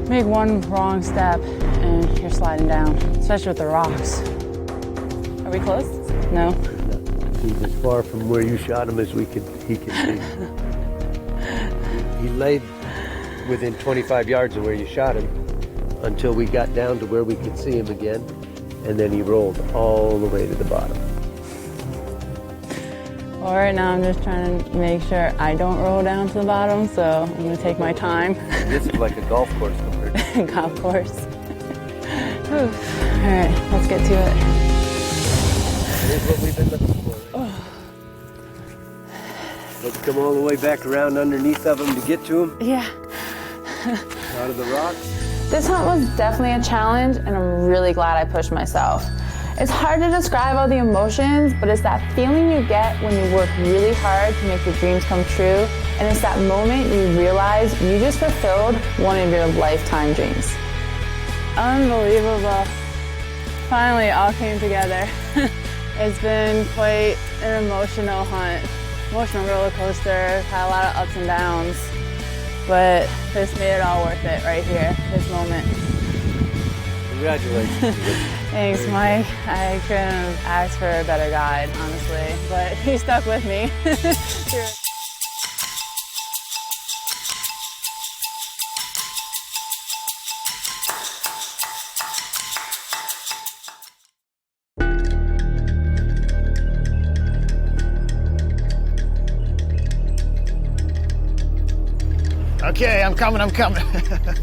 Make one wrong step and you're sliding down, especially with the rocks. Are we close? No? He's as far from where you shot him as he could be. He laid within 25 yards of where you shot him until we got down to where we could see him again, and then he rolled all the way to the bottom. Well, right now I'm just trying to make sure I don't roll down to the bottom, so I'm going to take my time. This is like a golf course compared to golf course. Whew. All right, let's get to it. Here's what we've been looking for. Let's come all the way back around underneath of him to get to him. Yeah. Out of the rocks. This hunt was definitely a challenge, and I'm really glad I pushed myself. It's hard to describe all the emotions, but it's that feeling you get when you work really hard to make your dreams come true, and it's that moment you realize you just fulfilled one of your lifetime dreams. Unbelievable. Finally, it all came together. It's been quite an emotional hunt. Emotional roller coaster, had a lot of ups and downs, but this made it all worth it right here, this moment. Congratulations. Thanks, Mike. I couldn't have asked for a better guide, honestly, but he stuck with me. Okay, I'm coming.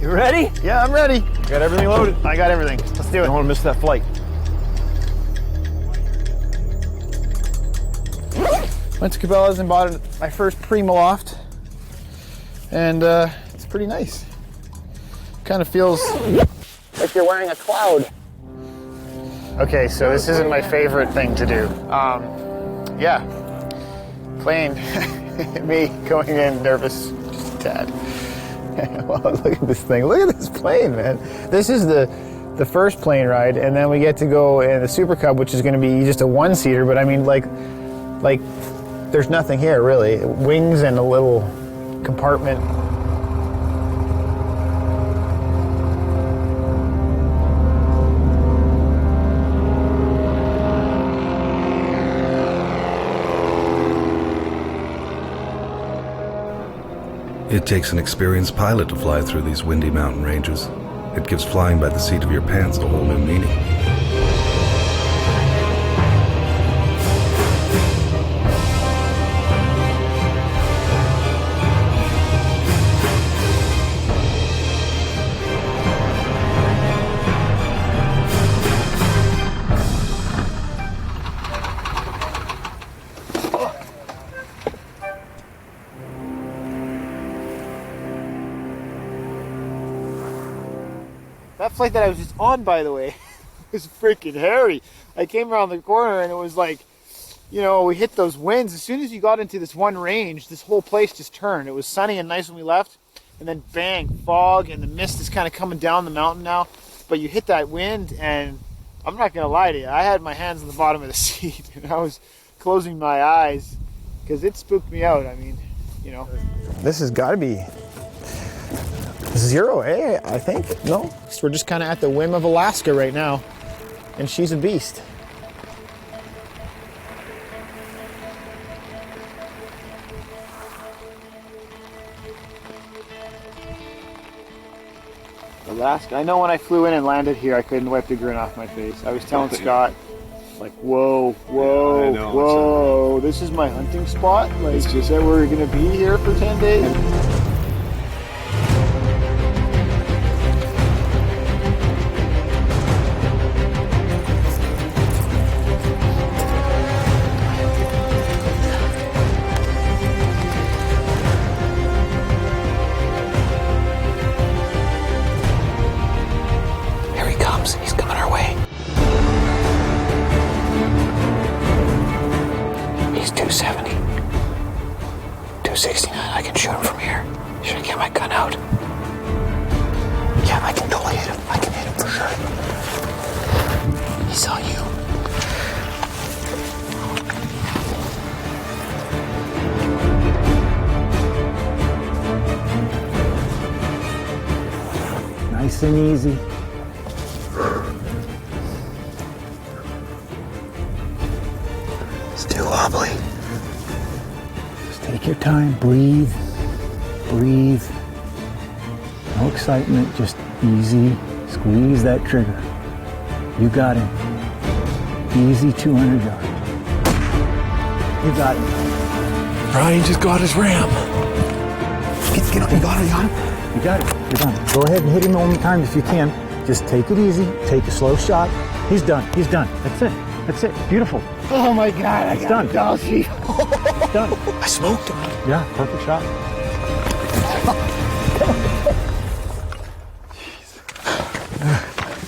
You ready? Yeah, I'm ready. Got everything loaded? I got everything. Let's do it. Don't want to miss that flight. Went to Cabela's and bought my first Primaloft, and it's pretty nice. Kind of feels like you're wearing a cloud. Okay, so this isn't my favorite thing to do. Yeah, plane, me going in nervous, just a tad. Well, look at this thing. Look at this plane, man. This is the first plane ride, and then we get to go in the Super Cub, which is going to be just a one-seater. But I mean, like, there's nothing here really. Wings and a little compartment. It takes an experienced pilot to fly through these windy mountain ranges. It gives flying by the seat of your pants a whole new meaning. That flight that I was just on, by the way, was freaking hairy. I came around the corner and it was like, you know, we hit those winds. As soon as you got into this one range, this whole place just turned. It was sunny and nice when we left, and then bang, fog, and the mist is kind of coming down the mountain now. But you hit that wind, and I'm not going to lie to you, I had my hands on the bottom of the seat, and I was closing my eyes because it spooked me out. I mean, you know. This has got to be 0, I think. No? So we're just kind of at the whim of Alaska right now, and she's a beast. Alaska. I know when I flew in and landed here, I couldn't wipe the grin off my face. I was telling Scott, like, whoa, whoa, Yeah, whoa, this is my hunting spot? Like, is that where we're going to be here for 10 days? He's coming our way. He's 270. 269. I can shoot him from here. Should I get my gun out? Yeah, I can totally hit him. I can hit him for sure. He saw you. Nice and easy. It's too wobbly. Just take your time, breathe, breathe. No excitement, just easy. Squeeze that trigger. You got him. Easy 200 yards. You got him. Ryan just got his ram. Get up, you got it, You got it. You're done. Go ahead and hit him only time if you can. Just take it easy. Take a slow shot. He's done. He's done. That's it. That's it. Beautiful. Oh my God, It's done. Done. It's done. I smoked him. Yeah, perfect shot.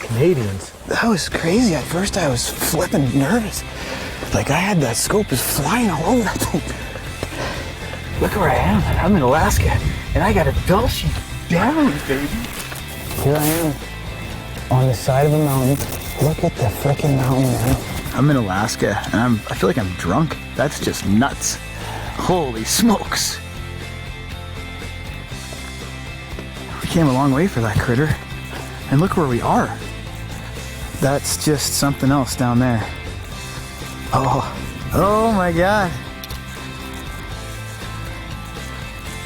Canadians. That was crazy. At first I was flipping nervous. Like I had that scope is flying all over that thing. Look where I am. I'm in Alaska. And I got a dull sheet down, baby. Here I am on the side of a mountain. Look at the freaking mountain, man. I'm in Alaska, and I feel like I'm drunk. That's just nuts. Holy smokes. We came a long way for that critter. And look where we are. That's just something else down there. Oh my God.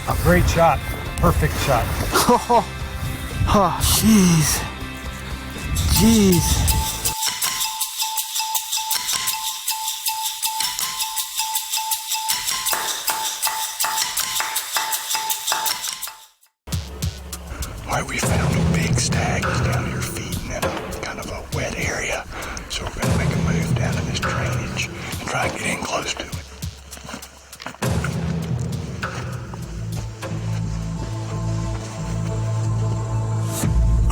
A great shot. Perfect shot. Oh, jeez. Jeez. Why we found a big stag down here feeding in a kind of a wet area. So we're gonna make a move down in this drainage and try and get in close to it.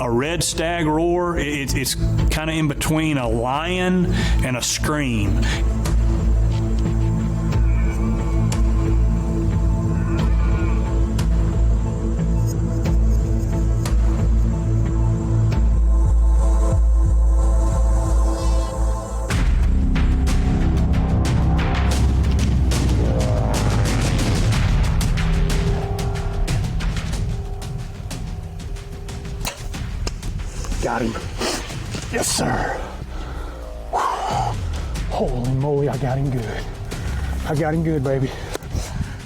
A red stag roar, it's kind of in between a lion and a scream. Got him. Yes, sir. Holy moly, I got him good. I got him good, baby.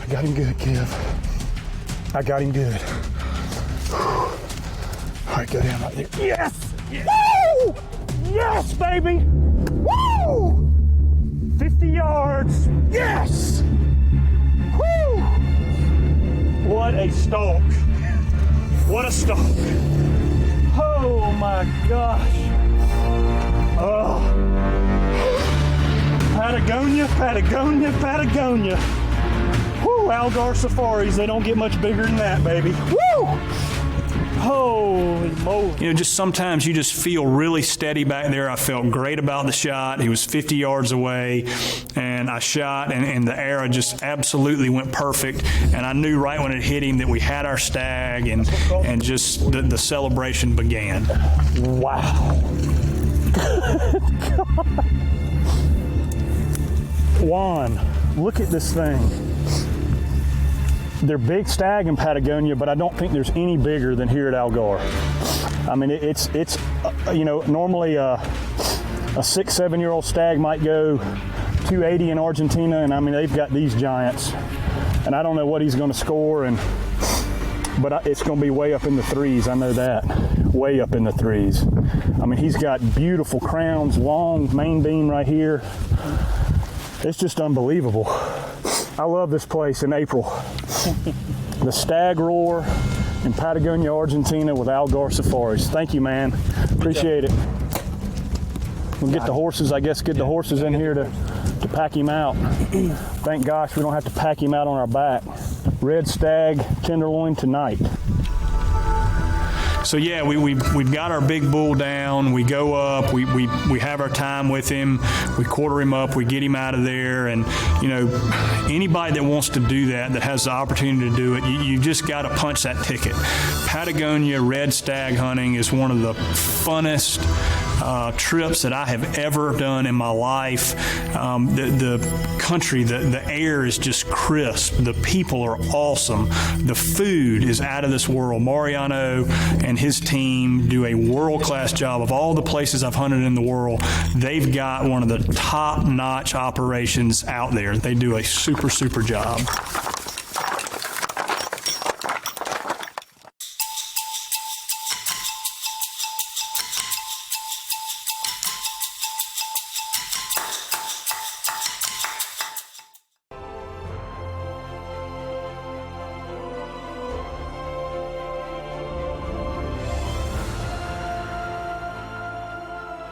I got him good, Kev. I got him good. All right, go down right there. Yes! Woo! Yes, baby! Woo! 50 yards. Yes! Woo! What a stalk. What a stalk. Oh my gosh. Oh. Patagonia, Patagonia, Patagonia. Woo, Algar Safaris, they don't get much bigger than that, baby. Woo! Holy moly. You know, just sometimes you just feel really steady back there. I felt great about the shot. He was 50 yards away, and I shot, and the arrow just absolutely went perfect. And I knew right when it hit him that we had our stag, and just the celebration began. Wow. Juan, look at this thing. They're big stag in Patagonia, but I don't think there's any bigger than here at Algar. I mean, it's you know, normally a 6-7-year-old stag might go 280 in Argentina, and I mean, they've got these giants. And I don't know what he's going to score, but it's going to be way up in the threes. I know that. Way up in the threes. I mean, he's got beautiful crowns, long main beam right here. It's just unbelievable. I love this place in April. The Stag Roar in Patagonia, Argentina with Algar Safaris. Thank you, man. Appreciate it. We'll get the horses, I guess, get the horses in here to pack him out. Thank gosh we don't have to pack him out on our back. Red stag tenderloin tonight. So yeah, we've got our big bull down. We go up. We have our time with him. We quarter him up. We get him out of there. And you know, anybody that wants to do that has the opportunity to do it, you just got to punch that ticket. Patagonia red stag hunting is one of the funnest trips that I have ever done in my life. The country, the air is just crisp. The people are awesome. The food is out of this world. Mariano and his team do a world-class job. Of all the places I've hunted in the world, they've got one of the top-notch operations out there. They do a super, super job.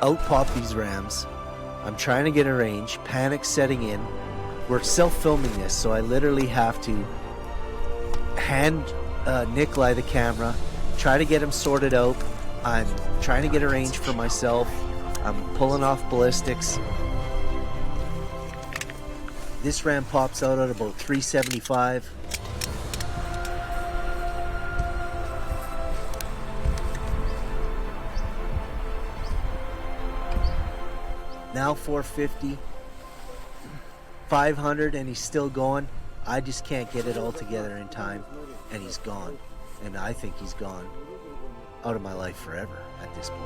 Out pop these rams. I'm trying to get a range, panic setting in. We're self-filming this, so I literally have to hand Nikolai the camera, try to get him sorted out. I'm trying to get a range for myself. I'm pulling off ballistics. This ram pops out at about 375. Now 450, 500, and he's still going. I just can't get it all together in time, and he's gone. And I think he's gone out of my life forever at this point.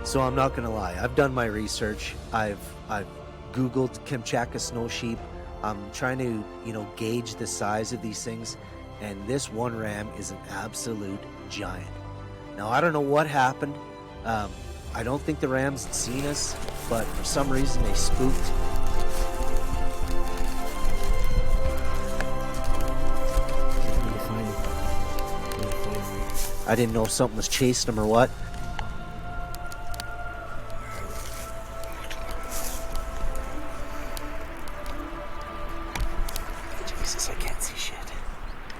So I'm not gonna lie, I've done my research. I've Googled Kamchatka snow sheep. I'm trying to, gauge the size of these things, and this one ram is an absolute giant. Now I don't know what happened. I don't think the rams had seen us, but for some reason they spooked. I didn't know if something was chasing them or what.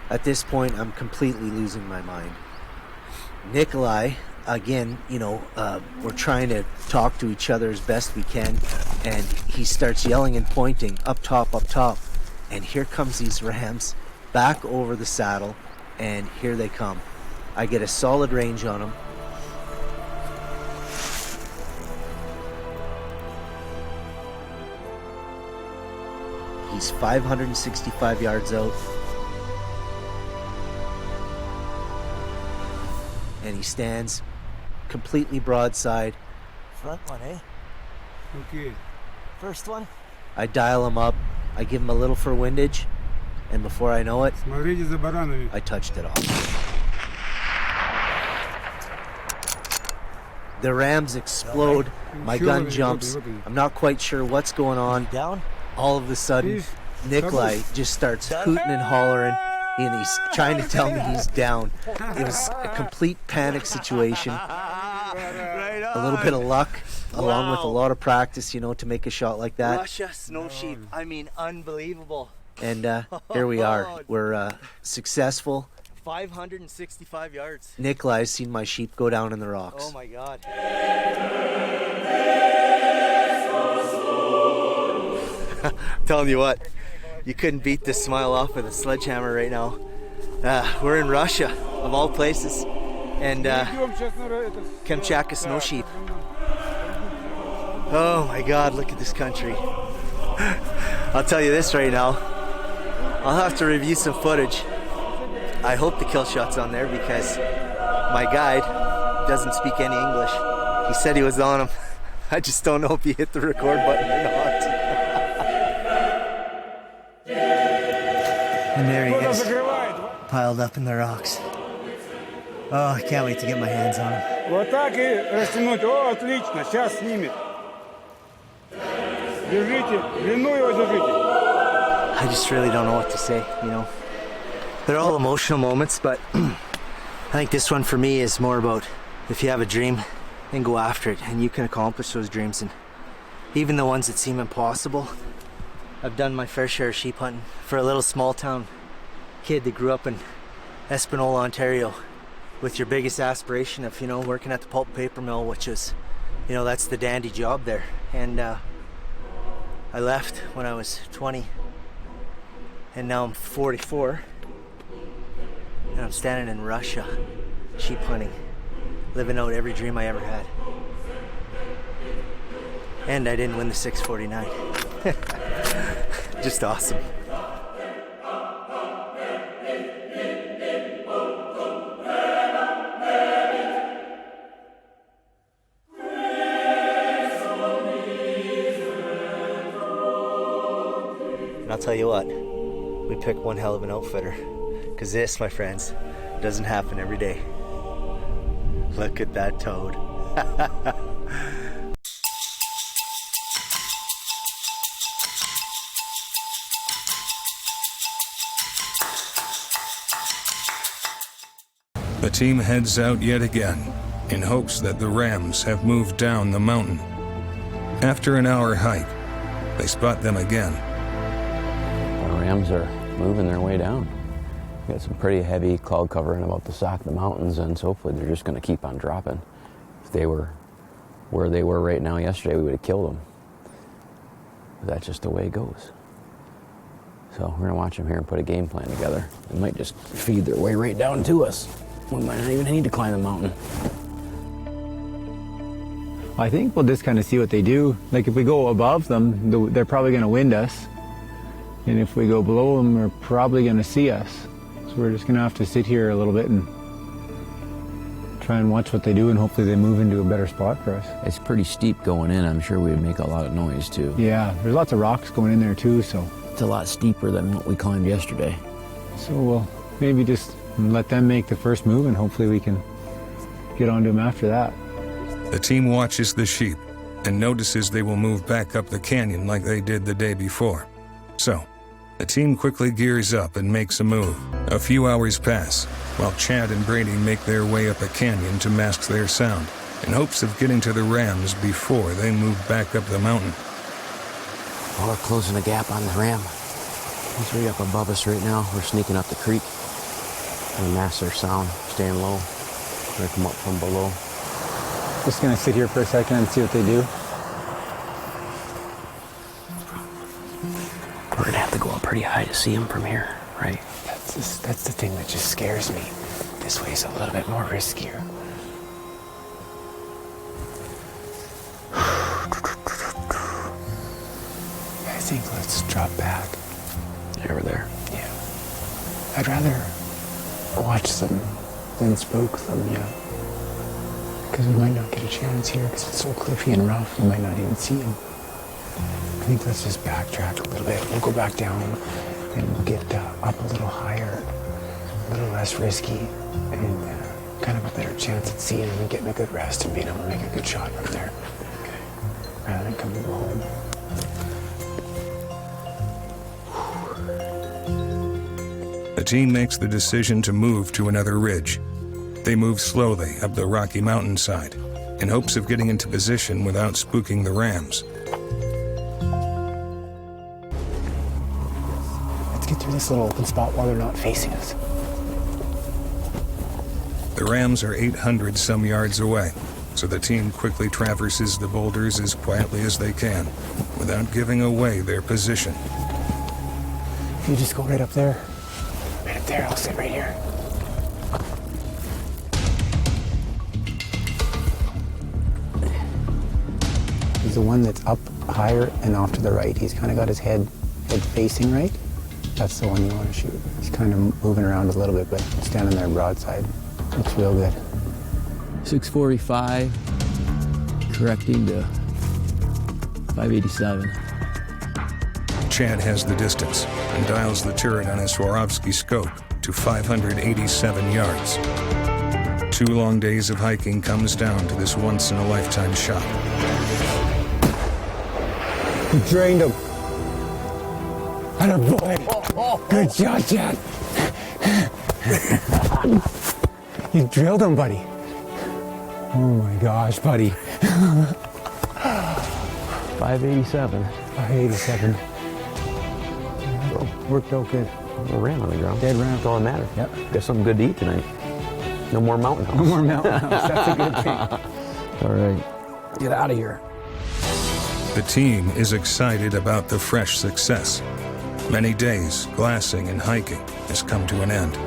At this point, I'm completely losing my mind. Nikolai, again, we're trying to talk to each other as best we can, and he starts yelling and pointing, up top, and here comes these rams back over the saddle, and here they come. I get a solid range on them. He's 565 yards out. And he stands completely broadside. Front one, eh? Okay. First one? I dial him up. I give him a little for windage. And before I know it, I touched it off. The rams explode. My gun jumps. I'm not quite sure what's going on. Down? All of a sudden, Nikolai just starts hooting and hollering. and he's trying to tell me he's down. It was a complete panic situation. A little bit of luck, along with a lot of practice, to make a shot like that. Russia snow sheep. I mean, unbelievable. And here we are. We're successful. 565 yards. Nikolai's seen my sheep go down in the rocks. Oh my God. I'm telling you what, you couldn't beat this smile off with a sledgehammer right now. We're in Russia, of all places, and Kamchatka snow sheep. Oh my God, look at this country. I'll tell you this right now, I'll have to review some footage. I hope the kill shot's on there because my guide doesn't speak any English. He said he was on him. I just don't know if he hit the record button or not. And there he is, piled up in the rocks. Oh, I can't wait to get my hands on him. Вот так и растянуть. О, отлично, сейчас снимет. Держите, длину его держите. I just really don't know what to say, They're all emotional moments, but I think this one for me is more about if you have a dream, then go after it, and you can accomplish those dreams. And even the ones that seem impossible, I've done my fair share of sheep hunting for a little small town kid that grew up in Espanola, Ontario, with your biggest aspiration of, working at the pulp paper mill, which is, that's the dandy job there. And I left when I was 20, and now I'm 44, and I'm standing in Russia, sheep hunting, living out every dream I ever had. And I didn't win the 649. Just awesome. And I'll tell you what, we picked one hell of an outfitter, because this, my friends, doesn't happen every day. Look at that toad. The team heads out yet again, in hopes that the rams have moved down the mountain. After an hour hike, they spot them again. The rams are moving their way down. We got some pretty heavy cloud cover in about the side of the mountains, and so hopefully they're just going to keep on dropping. If they were where they were right now yesterday, we would have killed them. But that's just the way it goes. So we're going to watch them here and put a game plan together. They might just feed their way right down to us. We might not even need to climb the mountain. I think we'll just kind of see what they do. Like if we go above them, they're probably going to wind us. And if we go below them, they're probably going to see us. So we're just going to have to sit here a little bit and try and watch what they do, and hopefully they move into a better spot for us. It's pretty steep going in. I'm sure we would make a lot of noise too. Yeah, there's lots of rocks going in there too, so. It's a lot steeper than what we climbed yesterday. So we'll maybe just let them make the first move, and hopefully we can get onto them after that. The team watches the sheep and notices they will move back up the canyon like they did the day before. So, the team quickly gears up and makes a move. A few hours pass, while Chad and Brady make their way up a canyon to mask their sound, in hopes of getting to the rams before they move back up the mountain. Well, we're closing the gap on the ram. He's right up above us right now. We're sneaking up the creek. Gonna mask their sound, staying low. We're gonna come up from below. Just gonna sit here for a second and see what they do. We're gonna have to go up pretty high to see them from here, right? That's the thing that just scares me. This way's a little bit more riskier. I think let's drop back. Over there. Yeah. I'd rather watch them than spook them, because we might not get a chance here because it's so cliffy and rough. We might not even see them. I think let's just backtrack a little bit. We'll go back down and we'll get up a little higher, a little less risky, and kind of a better chance at seeing them and getting a good rest and being able to make a good shot from there. Okay. Rather than coming home. The team makes the decision to move to another ridge. They move slowly up the rocky mountainside in hopes of getting into position without spooking the rams. Let's get through this little open spot while they're not facing us. The rams are 800 some yards away, so the team quickly traverses the boulders as quietly as they can, without giving away their position. You just go right up there. Right up there, I'll sit right here. He's the one that's up higher and off to the right. He's kind of got his head facing right. That's the one you want to shoot. He's kind of moving around a little bit, but standing there broadside. Looks real good. 645, correcting to 587. Chad has the distance and dials the turret on his Swarovski scope to 587 yards. 2 long days of hiking comes down to this once-in-a-lifetime shot. You drained him. Attaboy. Good shot, Chad. You drilled him, buddy. Oh my gosh, buddy. 587. 587. Worked out good. A ram on the ground. Dead ram. That's all that matters. Yep. Got something good to eat tonight. No more mountain house. No more mountain house. That's a good thing. All right. Get out of here. The team is excited about the fresh success. Many days glassing and hiking has come to an end.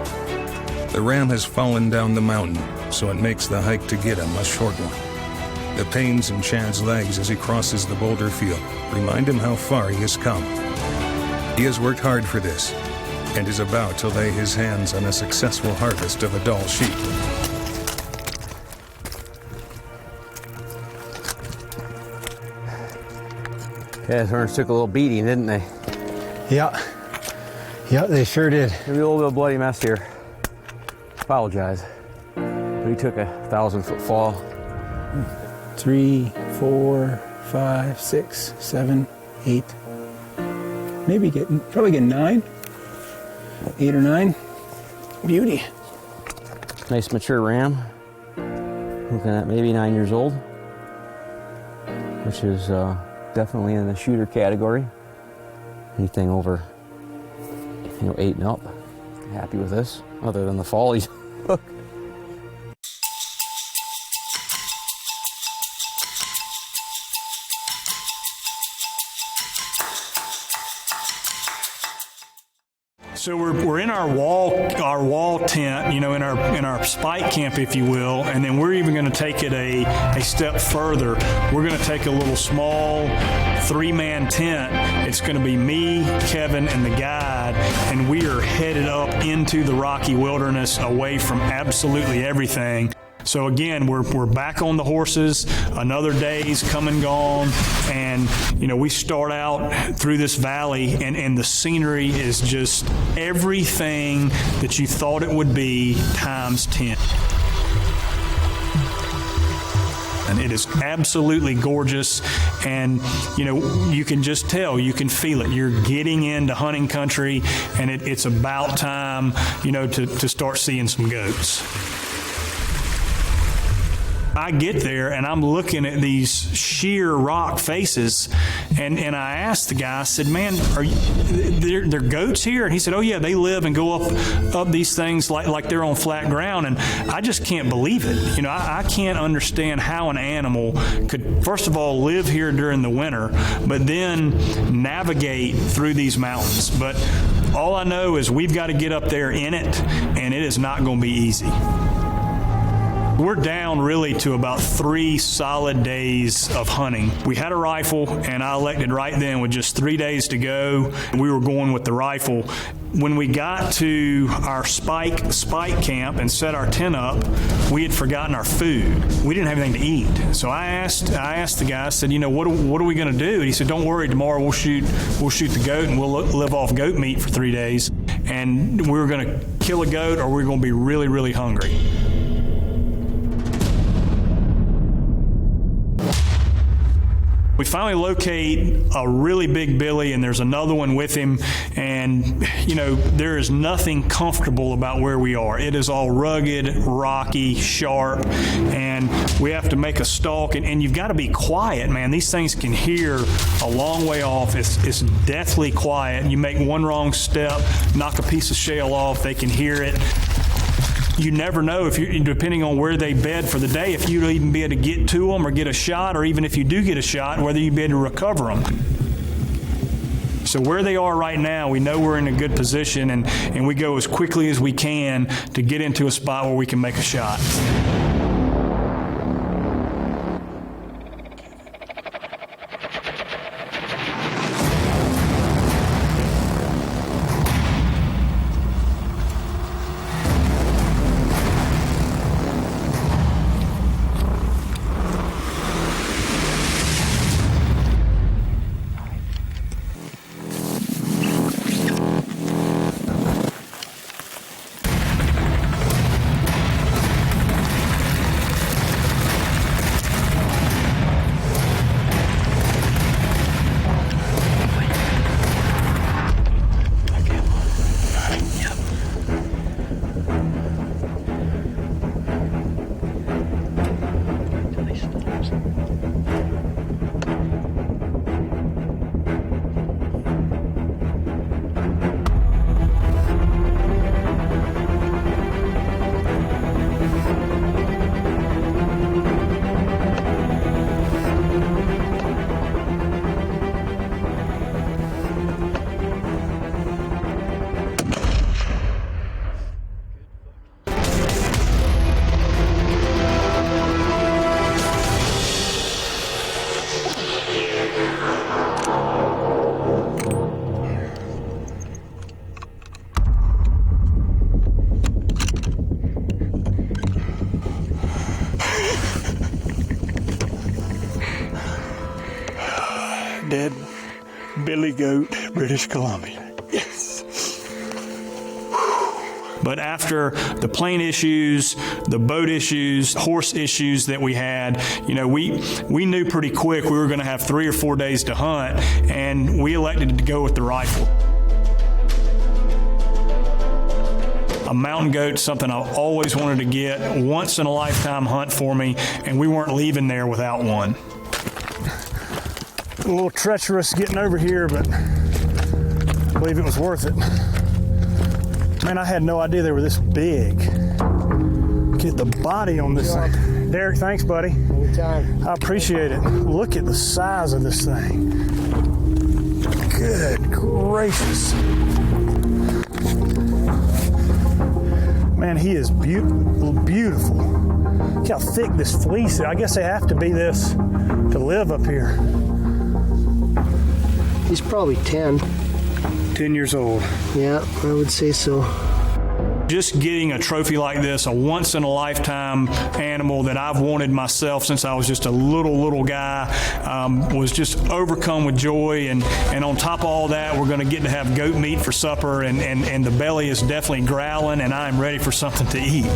The ram has fallen down the mountain, so it makes the hike to get him a short one. The pains in Chad's legs as he crosses the boulder field remind him how far he has come. He has worked hard for this and is about to lay his hands on a successful harvest of a doll sheep. Yeah, his horns took a little beating, didn't they? Yeah. Yeah, they sure did. Maybe a little bit of bloody mess here. Apologize. But he took a 1,000-foot fall. 3, 4, 5, 6, 7, 8. Probably getting 9. 8 or 9. Beauty. Nice mature ram. Looking at maybe 9 years old, which is definitely in the shooter category. Anything over, 8 and up. Happy with this, other than the fall he's took. So we're in our wall tent, in our spike camp, if you will, and then we're even going to take it a step further. We're going to take a little small 3-man tent. It's going to be me, Kevin, and the guide, and we are headed up into the Rocky Wilderness, away from absolutely everything. So again, we're back on the horses. Another day's come and gone, and we start out through this valley, and the scenery is just everything that you thought it would be times 10. And it is absolutely gorgeous, and you can just tell, you can feel it. You're getting into hunting country, and it's about time to start seeing some goats. I get there and I'm looking at these sheer rock faces, and I asked the guy, I said, man, there goats here? And he said, oh yeah, they live and go up these things like they're on flat ground. And I just can't believe it. I can't understand how an animal could, first of all, live here during the winter, but then navigate through these mountains. But all I know is we've got to get up there in it, and it is not going to be easy. We're down really to about 3 solid days of hunting. We had a rifle, and I elected right then, with just 3 days to go, we were going with the rifle. When we got to our spike camp and set our tent up, we had forgotten our food. We didn't have anything to eat. So I asked the guy, I said, what are we going to do? And he said, don't worry, tomorrow we'll shoot the goat, and we'll live off goat meat for 3 days. And we were going to kill a goat, or we were going to be really, really hungry. We finally locate a really big billy, and there's another one with him, and there is nothing comfortable about where we are. It is all rugged, rocky, sharp, and we have to make a stalk, and you've got to be quiet, man. These things can hear a long way off. It's deathly quiet. You make one wrong step, knock a piece of shell off, they can hear it. You never know, if you, depending on where they bed for the day, if you'll even be able to get to them or get a shot, or even if you do get a shot, whether you'll be able to recover them. So where they are right now, we know we're in a good position, and we go as quickly as we can to get into a spot where we can make a shot. Dead billy goat, British Columbia. Yes. But after the plane issues, the boat issues, horse issues that we had, we knew pretty quick we were going to have 3 or 4 days to hunt, and we elected to go with the rifle. A mountain goat, something I've always wanted to get, once in a lifetime hunt for me, and we weren't leaving there without one. A little treacherous getting over here, but I believe it was worth it. Man, I had no idea they were this big. Get the body on this thing. Derek, thanks, buddy. Anytime. I appreciate it. Look at the size of this thing. Good gracious. Man, he is beautiful. Look how thick this fleece is. I guess they have to be this to live up here. He's probably 10. 10 years old. Yeah, I would say so. Just getting a trophy like this, a once-in-a-lifetime animal that I've wanted myself since I was just a little guy, was just overcome with joy. And on top of all that, we're going to get to have goat meat for supper, and the belly is definitely growling, and I'm ready for something to eat.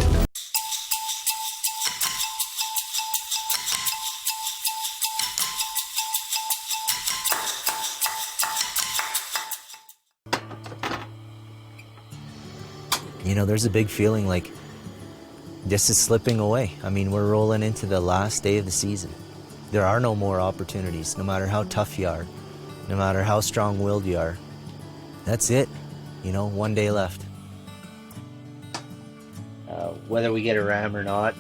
There's a big feeling like this is slipping away. I mean, we're rolling into the last day of the season. There are no more opportunities, no matter how tough you are, no matter how strong-willed you are. That's it. 1 day left. Whether we get a ram or not,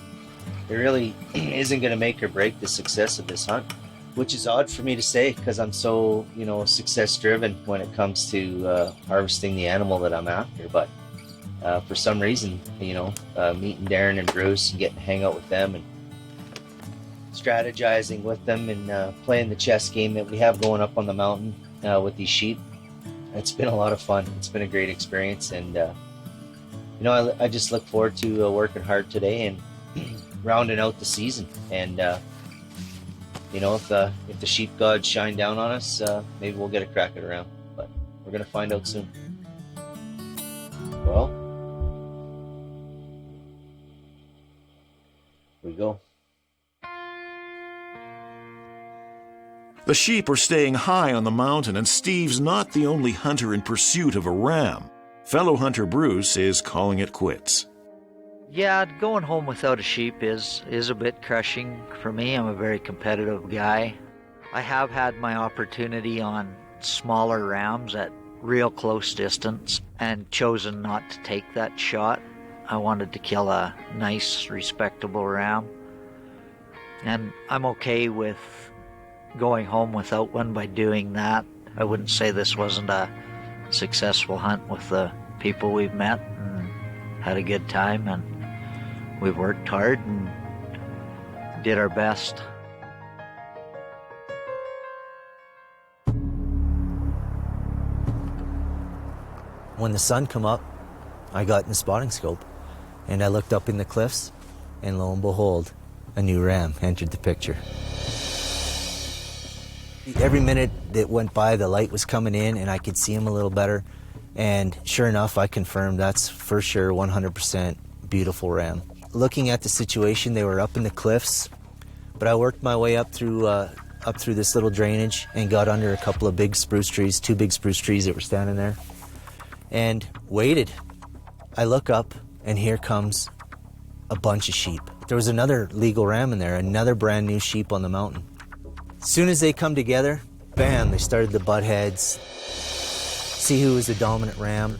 it really isn't going to make or break the success of this hunt, which is odd for me to say because I'm so, success-driven when it comes to harvesting the animal that I'm after. But for some reason, meeting Darren and Bruce and getting to hang out with them and strategizing with them and playing the chess game that we have going up on the mountain with these sheep, it's been a lot of fun. It's been a great experience, and I just look forward to working hard today and rounding out the season. And if the sheep gods shine down on us, maybe we'll get a crack at a round. But we're gonna find out soon. Well, we go. The sheep are staying high on the mountain, and Steve's not the only hunter in pursuit of a ram. Fellow hunter Bruce is calling it quits. Yeah, going home without a sheep is a bit crushing for me. I'm a very competitive guy. I have had my opportunity on smaller rams at real close distance and chosen not to take that shot. I wanted to kill a nice, respectable ram. And I'm okay with going home without one by doing that. I wouldn't say this wasn't a successful hunt with the people we've met and had a good time, and we've worked hard and did our best. When the sun come up, I got in the spotting scope and I looked up in the cliffs, and lo and behold, a new ram entered the picture. Every minute that went by, the light was coming in and I could see him a little better. And sure enough, I confirmed that's for sure 100% beautiful ram. Looking at the situation, they were up in the cliffs, but I worked my way up through this little drainage and got under a couple of big spruce trees, 2 big spruce trees that were standing there, and waited. I look up and here comes a bunch of sheep. There was another legal ram in there, another brand new sheep on the mountain. As soon as they come together, bam, they started to butt heads, see who was the dominant ram.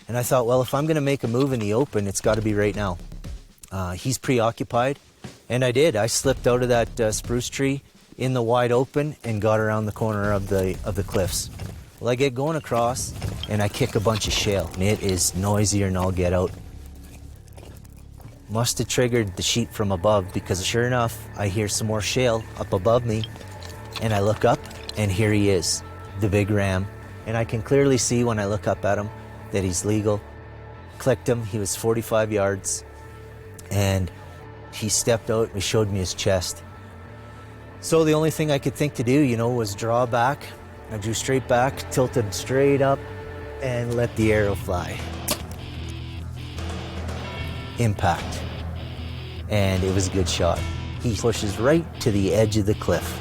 And I thought, well, if I'm going to make a move in the open, it's got to be right now. He's preoccupied, and I did. I slipped out of that spruce tree in the wide open and got around the corner of the cliffs. Well, I get going across, and I kick a bunch of shale, and it is noisier than all get out. Must have triggered the sheep from above, because sure enough, I hear some more shale up above me, and I look up, and here he is, the big ram. And I can clearly see when I look up at him that he's legal. Clicked him, he was 45 yards, and he stepped out and he showed me his chest. So the only thing I could think to do, was draw back. I drew straight back, tilted straight up, and let the arrow fly. Impact. And it was a good shot. He pushes right to the edge of the cliff.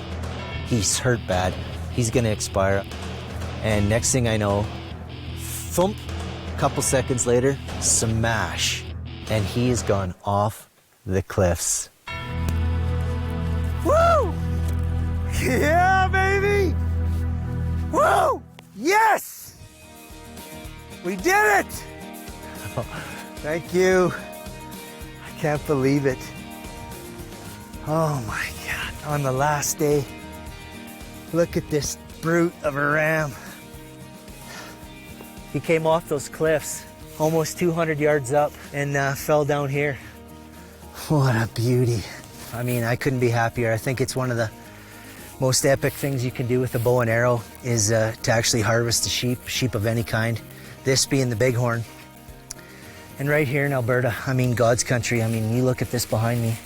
He's hurt bad. He's gonna expire. And next thing I know, thump, a couple seconds later, smash. And he has gone off the cliffs. Woo! Yeah, baby! Woo! Yes! We did it! Thank you. I can't believe it. Oh my God, on the last day, look at this brute of a ram. He came off those cliffs, almost 200 yards up, and fell down here. What a beauty. I mean, I couldn't be happier. I think it's one of the most epic things you can do with a bow and arrow is to actually harvest a sheep of any kind, this being the bighorn. And right here in Alberta, I mean, God's country, I mean, you look at this behind me.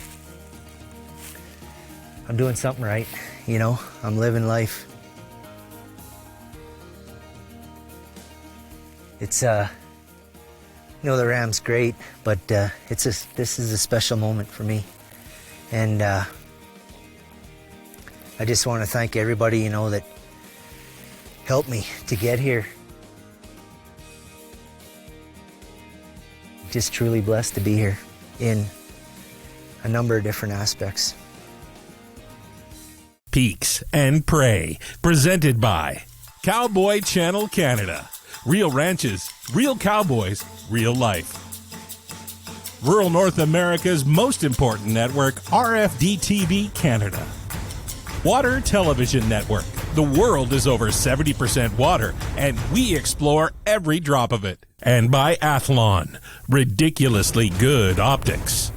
I'm doing something right, I'm living life. It's, the ram's great, but this is a special moment for me. And I just want to thank everybody, that helped me to get here. Just truly blessed to be here in a number of different aspects. Peaks and Prey, presented by Cowboy Channel Canada. Real ranches, real cowboys, real life. Rural North America's most important network, RFD-TV Canada. Water Television Network. The world is over 70% water, and we explore every drop of it. And by Athlon, ridiculously good optics.